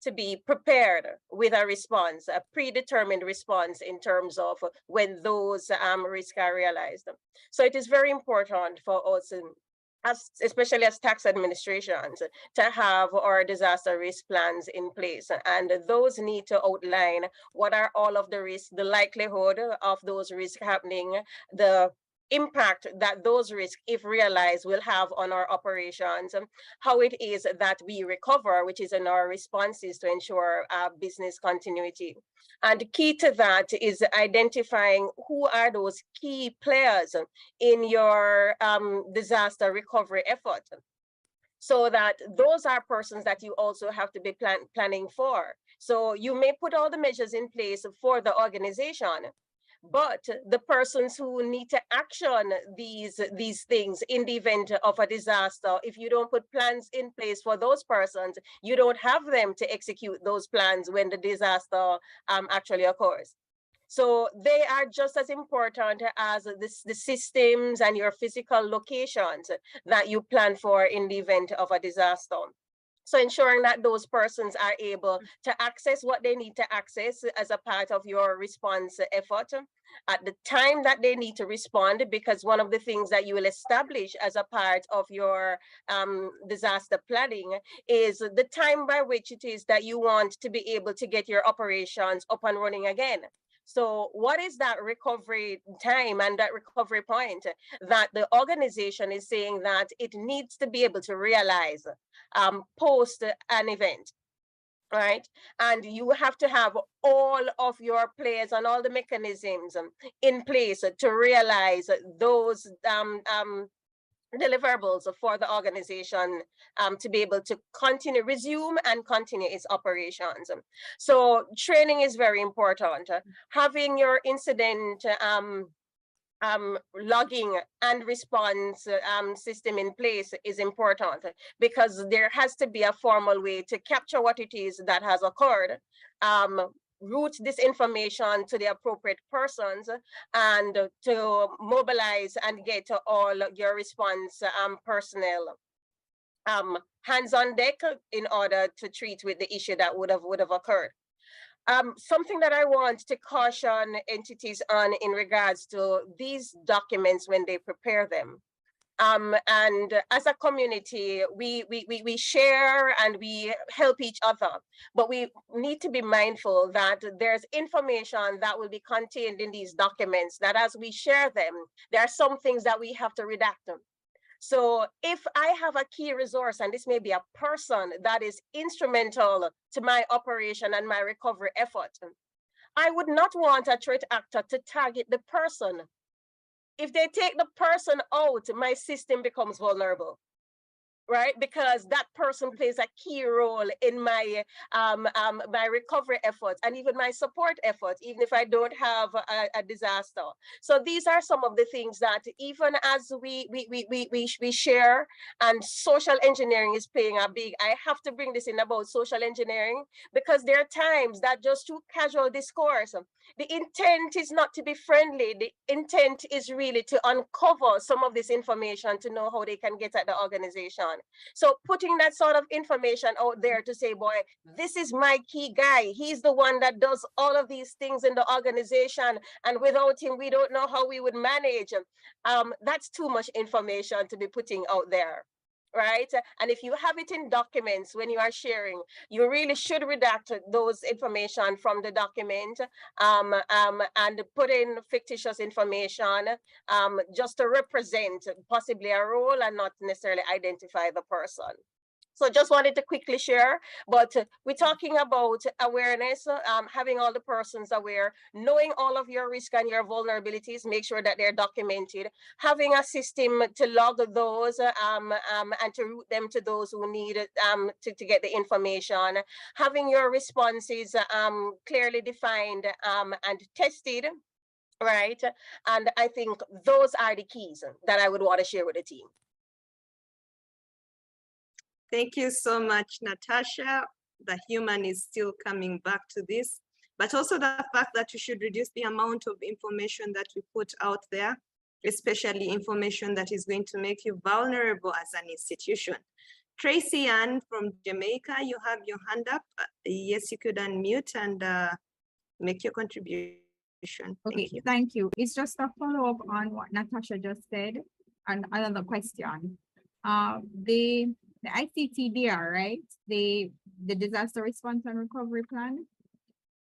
to be prepared with a response, a predetermined response in terms of when those risks are realized. So it is very important for us, especially as tax administrations, to have our disaster risk plans in place. And those need to outline what are all of the risks, the likelihood of those risks happening, the impact that those risks, if realized, will have on our operations, how it is that we recover, which is in our responses to ensure business continuity. And key to that is identifying who are those key players in your disaster recovery effort, so that those are persons that you also have to be planning for. So you may put all the measures in place for the organization, but the persons who need to action these things in the event of a disaster, if you don't put plans in place for those persons, you don't have them to execute those plans when the disaster actually occurs. So they are just as important as the systems and your physical locations that you plan for in the event of a disaster. So ensuring that those persons are able to access what they need to access as a part of your response effort at the time that they need to respond, because one of the things that you will establish as a part of your disaster planning is the time by which it is that you want to be able to get your operations up and running again. So what is that recovery time and that recovery point that the organization is saying that it needs to be able to realize post an event, right? And you have to have all of your players and all the mechanisms in place to realize those deliverables for the organization to be able to resume and continue its operations. So training is very important. Having your incident logging and response system in place is important, because there has to be a formal way to capture what it is that has occurred, route this information to the appropriate persons, and to mobilize and get all your response personnel hands on deck in order to treat with the issue that would have occurred. Something that I want to caution entities on in regards to these documents when they prepare them. And as a community, we share and we help each other, but we need to be mindful that there's information that will be contained in these documents that as we share them, there are some things that we have to redact them. So if I have a key resource, and this may be a person that is instrumental to my operation and my recovery effort, I would not want a threat actor to target the person. If they take the person out, my system becomes vulnerable, right? Because that person plays a key role in my my recovery efforts and even my support efforts, even if I don't have a disaster. So these are some of the things that even as we share, and social engineering is playing a big, I have to bring this in about social engineering, because there are times that just through casual discourse, the intent is not to be friendly. The intent is really to uncover some of this information to know how they can get at the organization. So putting that sort of information out there to say, boy, this is my key guy. He's the one that does all of these things in the organization. And without him, we don't know how we would manage. That's too much information to be putting out there. Right? And if you have it in documents when you are sharing, you really should redact those information from the document and put in fictitious information just to represent possibly a role and not necessarily identify the person. So just wanted to quickly share, but we're talking about awareness, having all the persons aware, knowing all of your risk and your vulnerabilities, make sure that they're documented, having a system to log those and to route them to those who need it to get the information, having your responses clearly defined and tested, right? And I think those are the keys that I would want to share with the team. Thank you so much, Natasha. The human is still coming back to this, but also the fact that you should reduce the amount of information that we put out there, especially information that is going to make you vulnerable as an institution. Tracy Ann from Jamaica, you have your hand up. Yes, you could unmute and make your contribution. Okay, thank you. It's just a follow-up on what Natasha just said, and another question. The ICTDR, right? The disaster response and recovery plan.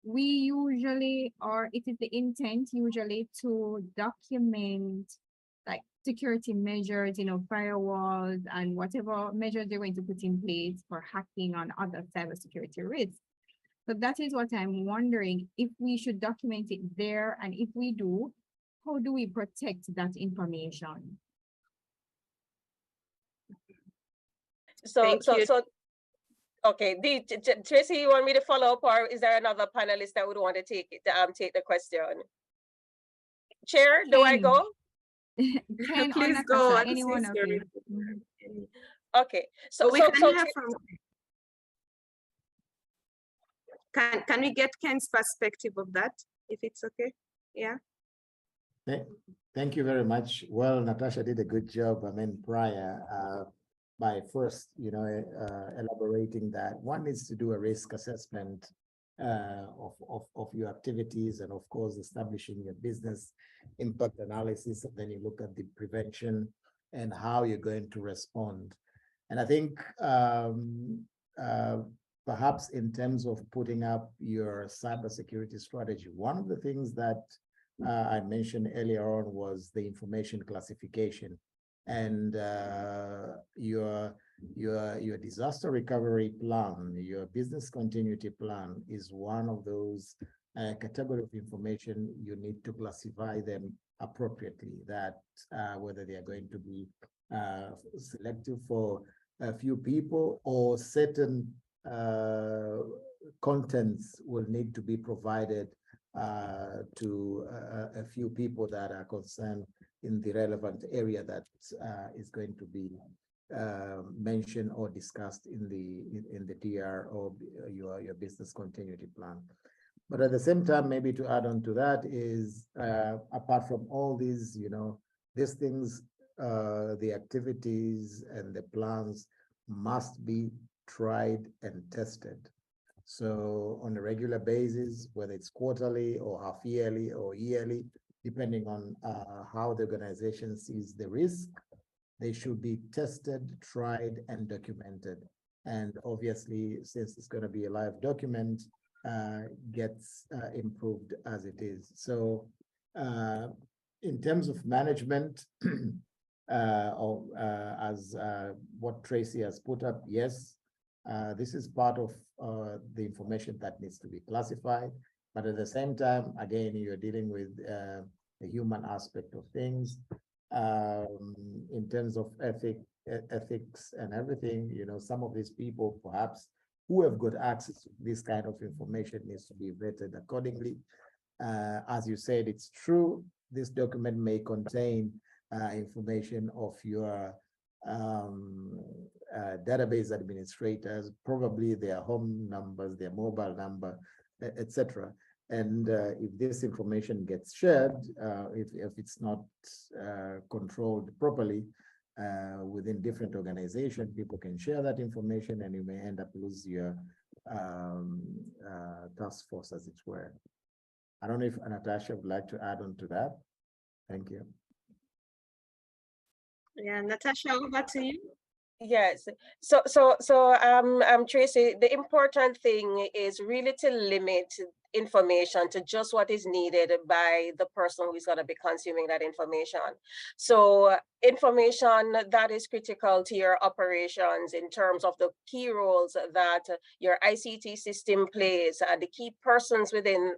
We usually, or it is the intent usually to document like security measures, you know, firewalls and whatever measures they're going to put in place for hacking on other cybersecurity risks. So that is what I'm wondering, if we should document it there, and if we do, how do we protect that information? So okay, Tracy, you want me to follow up, or is there another panelist that would want to take it, take the question? Chair, do I Ken. go? Ken or Please go. Natasha, and any one since of you're you. in- Okay, so we so can so hear from. Can we get Ken's perspective of that, if it's okay? Yeah. Thank you very much. Well, Natasha did a good job. I mean, prior by first, elaborating that one needs to do a risk assessment of your activities, and of course, establishing your business impact analysis. And then you look at the prevention and how you're going to respond. And I think perhaps in terms of putting up your cybersecurity strategy, one of the things that I mentioned earlier on was the information classification, and your disaster recovery plan, your business continuity plan is one of those category of information. You need to classify them appropriately, that whether they are going to be selective for a few people, or certain contents will need to be provided to a few people that are concerned in the relevant area that is going to be mentioned or discussed in the DR or your business continuity plan. But at the same time, maybe to add on to that is, apart from all these, these things, the activities and the plans must be tried and tested. So on a regular basis, whether it's quarterly or half yearly or yearly, depending on how the organization sees the risk, they should be tested, tried, and documented. And obviously, since it's going to be a live document, gets improved as it is. So in terms of management, as what Tracy has put up, yes, this is part of the information that needs to be classified. But at the same time, again, you're dealing with the human aspect of things. In terms of ethics and everything, some of these people perhaps who have got access to this kind of information needs to be vetted accordingly. As you said, it's true, this document may contain information of your database administrators, probably their home numbers, their mobile number, etc. And if this information gets shared, if it's not controlled properly within different organizations, people can share that information, and you may end up losing your task force, as it were. I don't know if Natasha would like to add on to that. Thank you. Yeah, Natasha, over to you. Yes. So Tracy, the important thing is really to limit information to just what is needed by the person who is going to be consuming that information. So information that is critical to your operations in terms of the key roles that your ICT system plays and the key persons within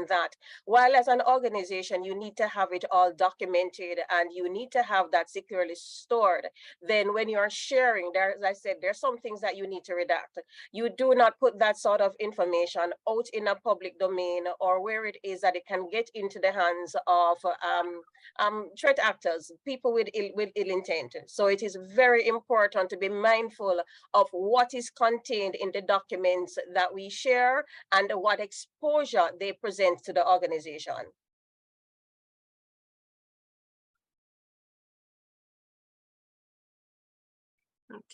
that. While as an organization, you need to have it all documented and you need to have that securely stored. Then when you're sharing, there, as I said, there's some things that you need to redact. You do not put that sort of information out in a public domain or where it is that it can get into the hands of threat actors, people with ill intent. So it is very important to be mindful of what is contained in the documents that we share and what exposure they present to the organization.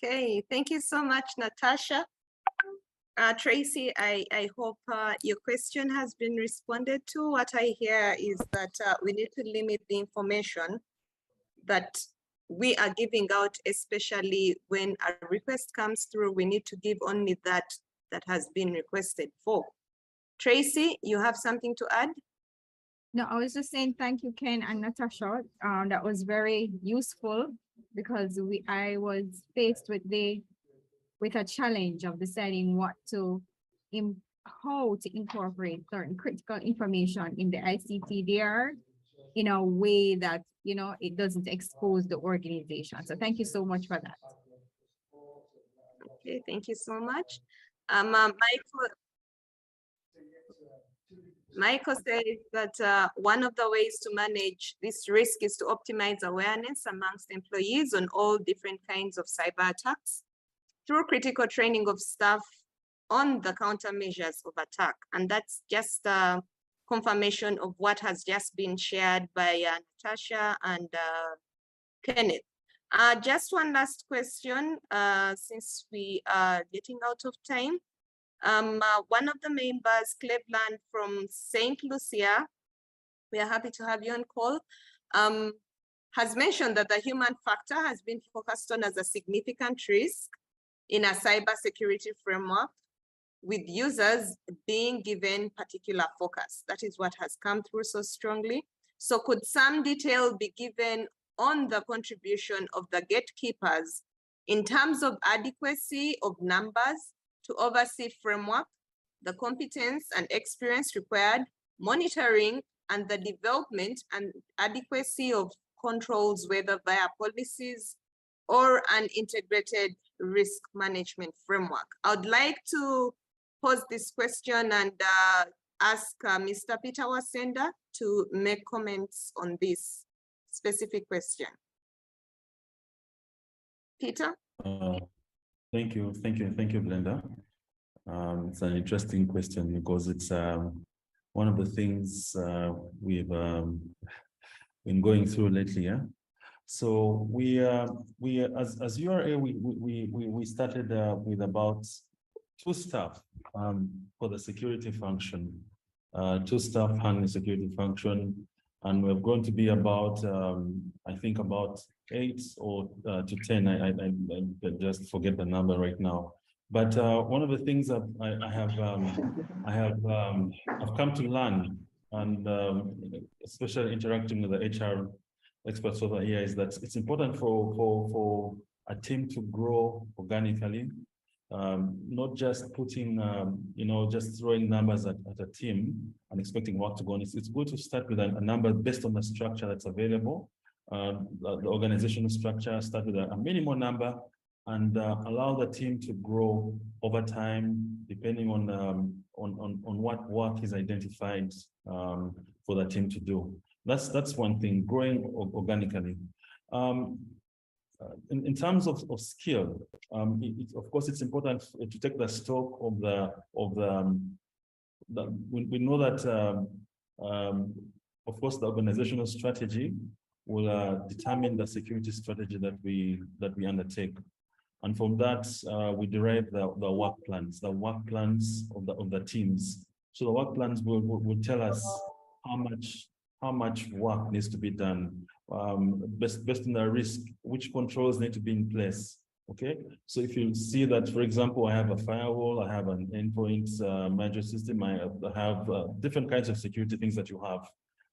Okay, thank you so much, Natasha. Tracy, I hope your question has been responded to. What I hear is that we need to limit the information that we are giving out, especially when a request comes through. We need to give only that has been requested for. Tracy, you have something to add? No, I was just saying thank you, Ken and Natasha. That was very useful because I was faced with a challenge of deciding how to incorporate certain critical information in the ICTDR in a way that, it doesn't expose the organization. So thank you so much for that. Okay, thank you so much. Michael. Michael says that one of the ways to manage this risk is to optimize awareness amongst employees on all different kinds of cyber attacks through critical training of staff on the countermeasures of attack. And that's just a confirmation of what has just been shared by Natasha and Kenneth. Just one last question, since we are getting out of time. One of the members, Cleveland from St. Lucia, we are happy to have you on call, has mentioned that the human factor has been focused on as a significant risk in a cybersecurity framework, with users being given particular focus. That is what has come through so strongly. So could some detail be given on the contribution of the gatekeepers in terms of adequacy of numbers to oversee framework, the competence and experience required, monitoring, and the development and adequacy of controls, whether via policies or an integrated risk management framework? I would like to pose this question and ask Mr. Peter Wasenda to make comments on this specific question. Peter? Thank you, Blenda. It's an interesting question because it's one of the things we've been going through lately. Yeah. So we as URA we started with about 2 staff for the security function, 2 staff handling security function, and we're going to be about I think about 8 or to 10. I just forget the number right now. But one of the things that I've come to learn, and especially interacting with the HR experts over here, is that it's important for a team to grow organically, not just putting, just throwing numbers at a team and expecting work to go on. It's good to start with a number based on the structure that's available, the organizational structure, start with a minimum number, and allow the team to grow over time, depending on what work is identified for the team to do. That's one thing, growing organically. In terms of skill, of course, it's important to take the stock of we know that, of course, the organizational strategy will determine the security strategy that we undertake. And from that, we derive the work plans of the teams. So the work plans will tell us how much work needs to be done, based on the risk, which controls need to be in place. Okay, so if you see that, for example, I have a firewall, I have an endpoint management system, I have different kinds of security things that you have.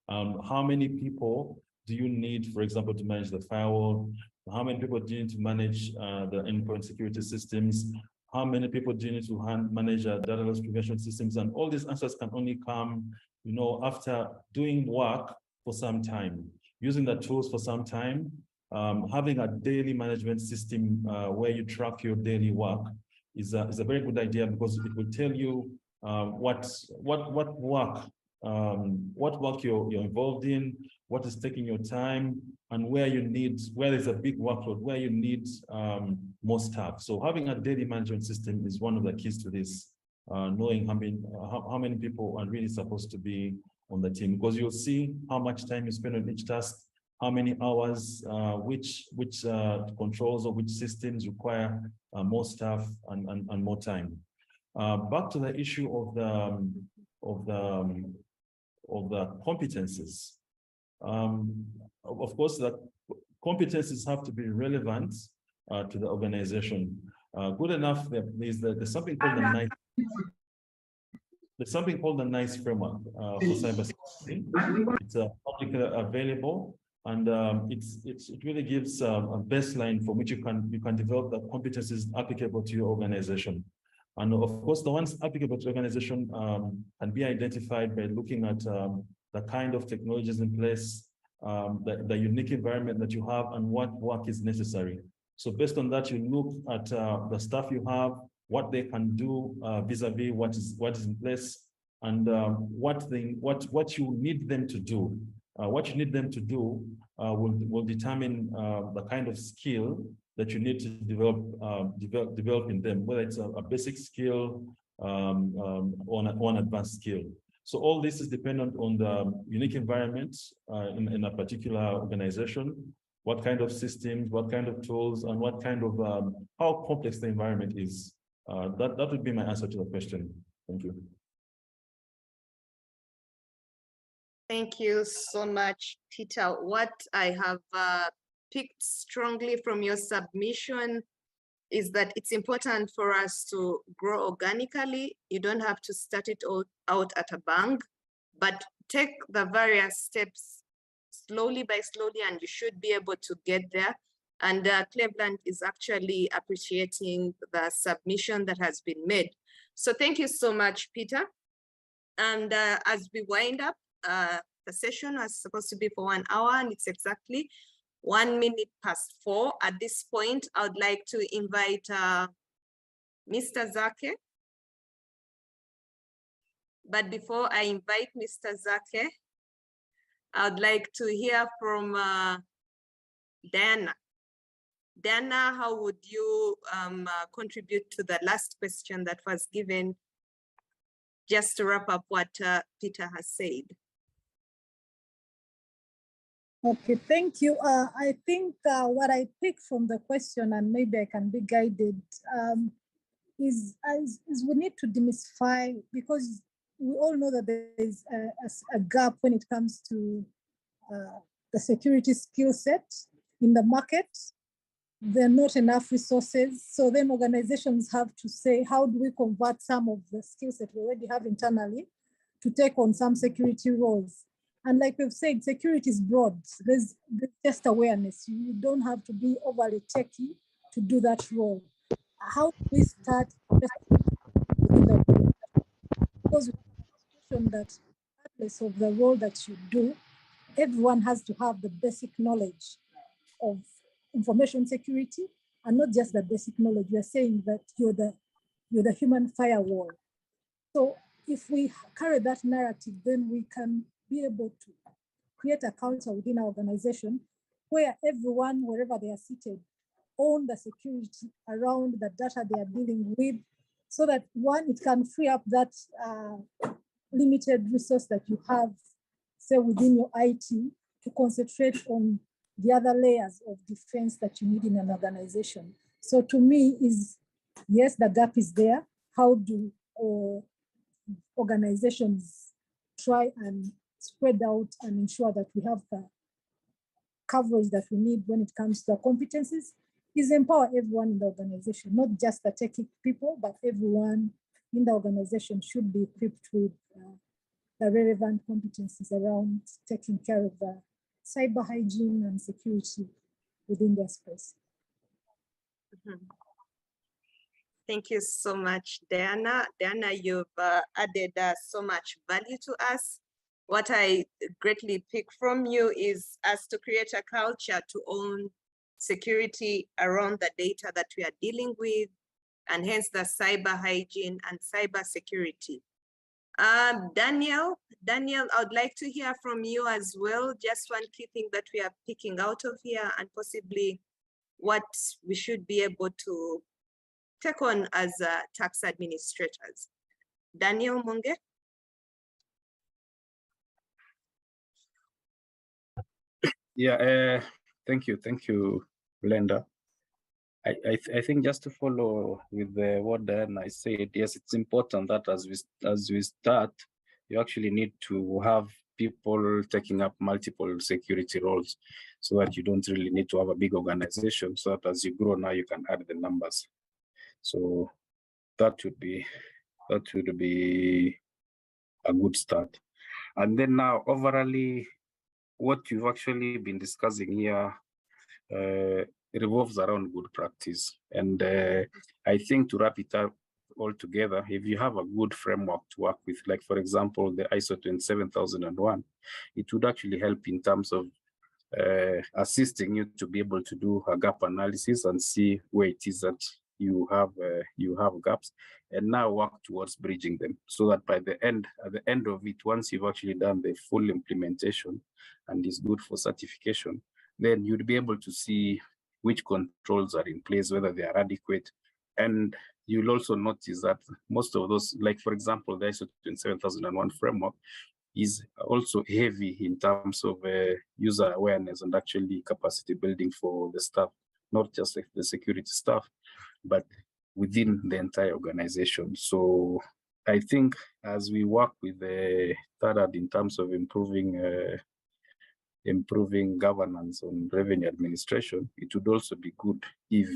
How many people do you need, for example, to manage the firewall? How many people do you need to manage the endpoint security systems? How many people do you need to manage data loss prevention systems? And all these answers can only come, after doing work for some time, using the tools for some time, having a daily management system where you track your daily work is a very good idea, because it will tell you what work you're involved in, what is taking your time, and where there's a big workload, where you need more staff. So having a daily management system is one of the keys to this, knowing how many people are really supposed to be on the team, because you'll see how much time you spend on each task, how many hours, which controls or which systems require more staff and more time. Back to the issue of the competencies. Of course, the competencies have to be relevant to the organization. Good enough, there's something called the NICE. There's something called the NICE framework for cybersecurity. It's publicly available, and it really gives a baseline from which you can develop the competencies applicable to your organization. And of course, the ones applicable to organization can be identified by looking at the kind of technologies in place, the unique environment that you have, and what work is necessary. So based on that, you look at the staff you have, what they can do vis-a-vis what is in place, and what you need them to do. What you need them to do will determine the kind of skill that you need to develop in them, whether it's a basic skill or an advanced skill. So all this is dependent on the unique environment in a particular organization, what kind of systems, what kind of tools, and what kind of, how complex the environment is. That would be my answer to the question. Thank you. Thank you so much, Peter. What I have picked strongly from your submission is that it's important for us to grow organically. You don't have to start it all out at a bang, but take the various steps slowly by slowly, and you should be able to get there. And Cleveland is actually appreciating the submission that has been made. So thank you so much, Peter. And as we wind up, the session was supposed to be for 1 hour, and it's exactly 1 minute past 4. At this point, I would like to invite Mr. Zake. But before I invite Mr. Zake, I would like to hear from Diana. Diana, how would you contribute to the last question that was given, just to wrap up what Peter has said? Okay, thank you. I think what I pick from the question, and maybe I can be guided, is we need to demystify, because we all know that there is a gap when it comes to the security skill set in the market. There are not enough resources. So then organizations have to say, how do we convert some of the skills that we already have internally to take on some security roles? And like we've said, security is broad. There's just awareness. You don't have to be overly techy to do that role. How do we start? Because that regardless of the role that you do, everyone has to have the basic knowledge of information security, and not just the basic knowledge. We are saying that you're the human firewall. So if we carry that narrative, then we can be able to create a culture within our organization where everyone, wherever they are seated, own the security around the data they are dealing with, so that one, it can free up that limited resource that you have, say, within your IT, to concentrate on the other layers of defense that you need in an organization. So to me is, yes, the gap is there. How do organizations try and spread out and ensure that we have the coverage that we need when it comes to the competencies? Is empower everyone in the organization, not just the technical people, but everyone in the organization should be equipped with the relevant competencies around taking care of the cyber hygiene and security within their space. Mm-hmm. Thank you so much, Diana. Diana, you've added so much value to us. What I greatly pick from you is us to create a culture to own security around the data that we are dealing with, and hence the cyber hygiene and cyber security. Daniel, I would like to hear from you as well. Just one key thing that we are picking out of here, and possibly what we should be able to take on as tax administrators. Daniel Munge. Yeah, thank you, Blenda. I think just to follow with what Diana said, yes, it's important that as we start, you actually need to have people taking up multiple security roles, so that you don't really need to have a big organization, so that as you grow now, you can add the numbers. So that would be a good start. And then now, overall, what you've actually been discussing here revolves around good practice. And I think to wrap it up all together, if you have a good framework to work with, like for example, the ISO 27001, it would actually help in terms of assisting you to be able to do a gap analysis and see where it is that you have gaps, and now work towards bridging them, so that at the end of it, once you've actually done the full implementation and is good for certification, then you'd be able to see which controls are in place, whether they are adequate. And you'll also notice that most of those, like for example, the ISO 27001 framework is also heavy in terms of user awareness and actually capacity building for the staff, not just the security staff, but within the entire organization. So I think as we work with the TADAT in terms of improving governance on revenue administration, it would also be good if,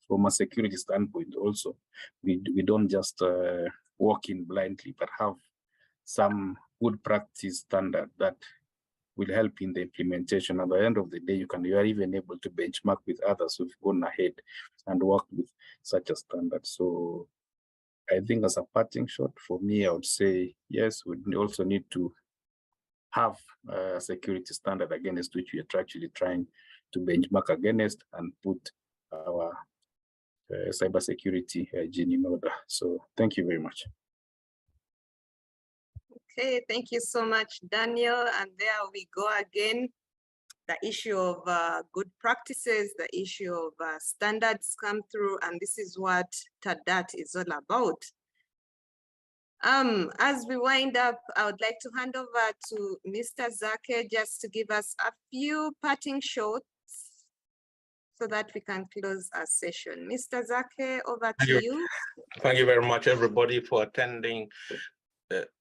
from a security standpoint also, we don't just walk in blindly, but have some good practice standard that will help in the implementation. At the end of the day, you are even able to benchmark with others who've gone ahead and worked with such a standard. So I think as a parting shot for me, I would say, yes, we also need to have a security standard against which we are actually trying to benchmark against and put our cybersecurity hygiene in order. So thank you very much. Okay, thank you so much, Daniel. And there we go again. The issue of good practices, the issue of standards come through, and this is what TADAT is all about. As we wind up, I would like to hand over to Mr. Zake just to give us a few parting shots so that we can close our session. Mr. Zake, over to you. Thank you very much, everybody, for attending.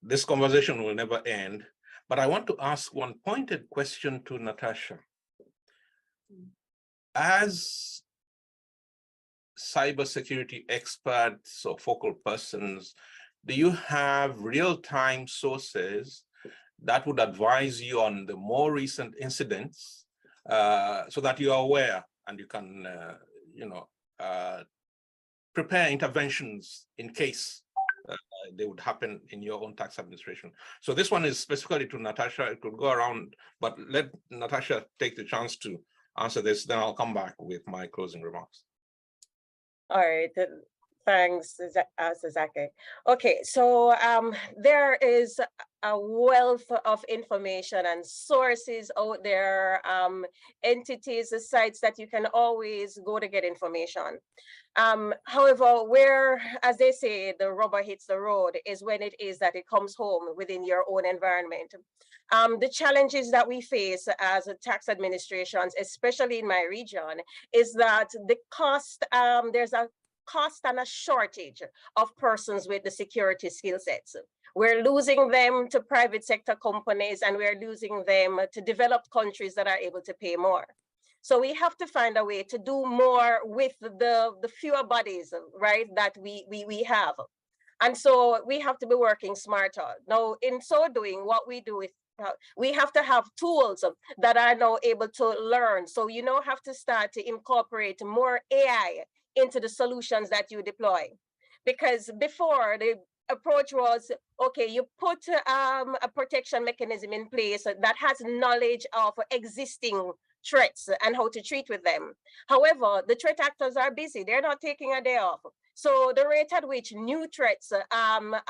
This conversation will never end, but I want to ask one pointed question to Natasha. As cybersecurity experts or focal persons, do you have real-time sources that would advise you on the more recent incidents so that you are aware and you can, prepare interventions in case they would happen in your own tax administration? So this one is specifically to Natasha. It could go around, but let Natasha take the chance to answer this. Then I'll come back with my closing remarks. All right. Thanks, Sasaki. Okay, so there is a wealth of information and sources out there, entities, sites that you can always go to get information. However, where, as they say, the rubber hits the road is when it is that it comes home within your own environment. The challenges that we face as tax administrations, especially in my region, is that the cost, there's a cost and a shortage of persons with the security skill sets. We're losing them to private sector companies, and we're losing them to developed countries that are able to pay more. So we have to find a way to do more with the fewer bodies, right, that we have. And so we have to be working smarter. Now, in so doing, what we do is we have to have tools that are now able to learn. So you now have to start to incorporate more AI into the solutions that you deploy. Because before, the approach was, okay, you put a protection mechanism in place that has knowledge of existing threats and how to treat with them. However, the threat actors are busy. They're not taking a day off. So the rate at which new threats are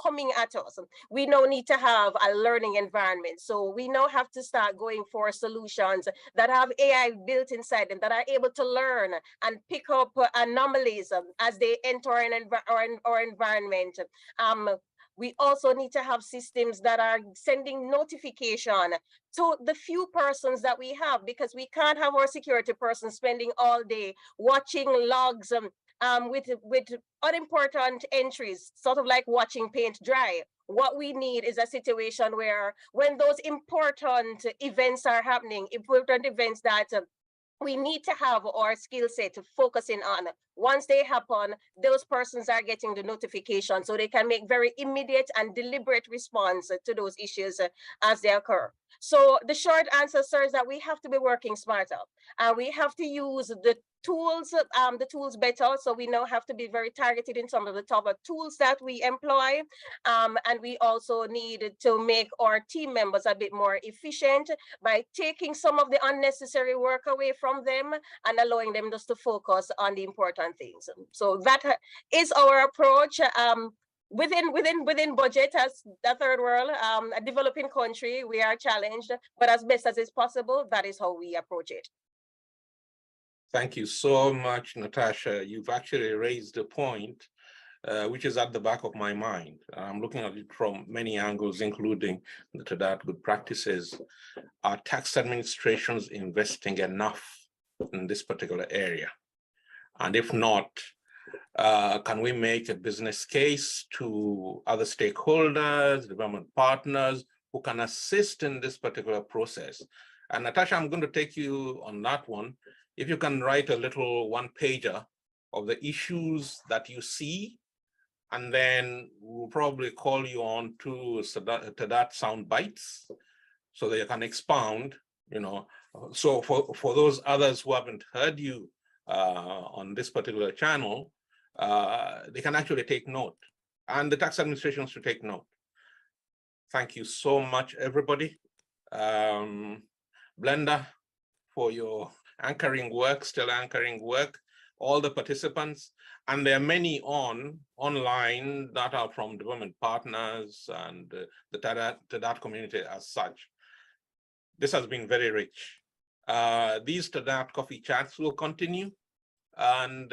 coming at us, we now need to have a learning environment. So we now have to start going for solutions that have AI built inside them, that are able to learn and pick up anomalies as they enter our environment. We also need to have systems that are sending notification to the few persons that we have, because we can't have our security persons spending all day watching logs with unimportant entries, sort of like watching paint dry. What we need is a situation where when those important events are happening, important events that we need to have our skill set to focusing on. Once they happen, those persons are getting the notification so they can make very immediate and deliberate response to those issues as they occur. So the short answer, sir, is that we have to be working smarter, and we have to use the tools, the tools better. So we now have to be very targeted in some of the top tools that we employ. And we also need to make our team members a bit more efficient by taking some of the unnecessary work away from them and allowing them just to focus on the important things. So that is our approach. Within budget, as the third world, a developing country, we are challenged, but as best as is possible, that is how we approach it. Thank you so much, Natasha. You've actually raised a point which is at the back of my mind. I'm looking at it from many angles, including the TADAT good practices. Are tax administrations investing enough in this particular area? And if not, can we make a business case to other stakeholders, development partners who can assist in this particular process? And Natasha, I'm going to take you on that one. If you can write a little one-pager of the issues that you see, and then we'll probably call you on to that sound bites so that you can expound, you know. So for those others who haven't heard you on this particular channel, they can actually take note, and the tax administration should take note. Thank you so much, everybody. Blender, for your anchoring work, still anchoring work, all the participants, and there are many online that are from development partners and the TADAT community as such. This has been very rich. These TADAT coffee chats will continue. And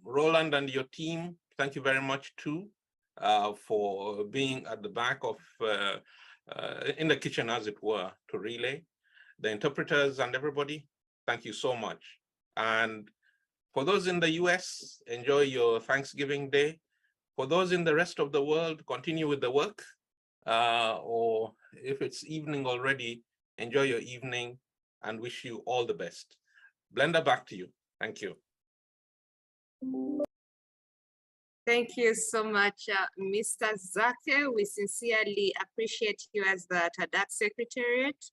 Roland and your team, thank you very much too for being at the back of, in the kitchen as it were, to relay. The interpreters and everybody, thank you so much. And for those in the US, enjoy your Thanksgiving Day. For those in the rest of the world, continue with the work. Or if it's evening already, enjoy your evening and wish you all the best. Blender, back to you. Thank you. Thank you so much, Mr. Zake. We sincerely appreciate you as the TADAT Secretariat.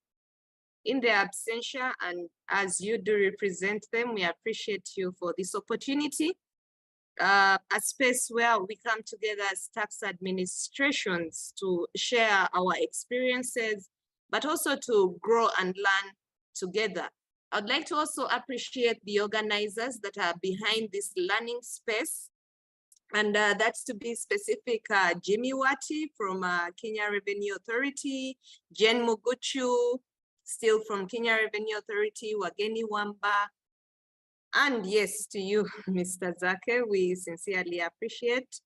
In their absentia, and as you do represent them, we appreciate you for this opportunity. A space where we come together as tax administrations to share our experiences, but also to grow and learn together. I'd like to also appreciate the organizers that are behind this learning space. And that's to be specific, Jimmy Wati from Kenya Revenue Authority, Jen Muguchu, still from Kenya Revenue Authority, Wageni Wamba, and yes, to you, Mr. Zake, we sincerely appreciate.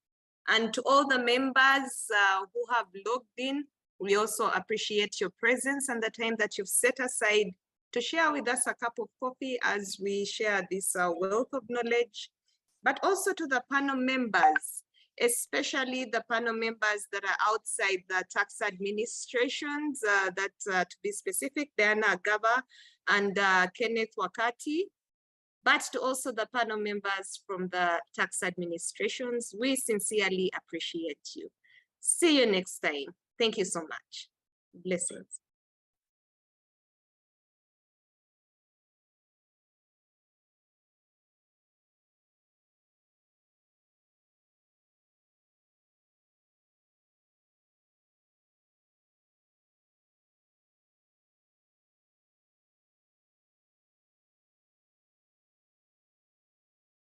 And to all the members who have logged in, we also appreciate your presence and the time that you've set aside to share with us a cup of coffee as we share this wealth of knowledge, but also to the panel members, especially the panel members that are outside the tax administrations, to be specific, Diana Agaba and Kenneth Wakati, but to also the panel members from the tax administrations. We sincerely appreciate you. See you next time. Thank you so much. Blessings.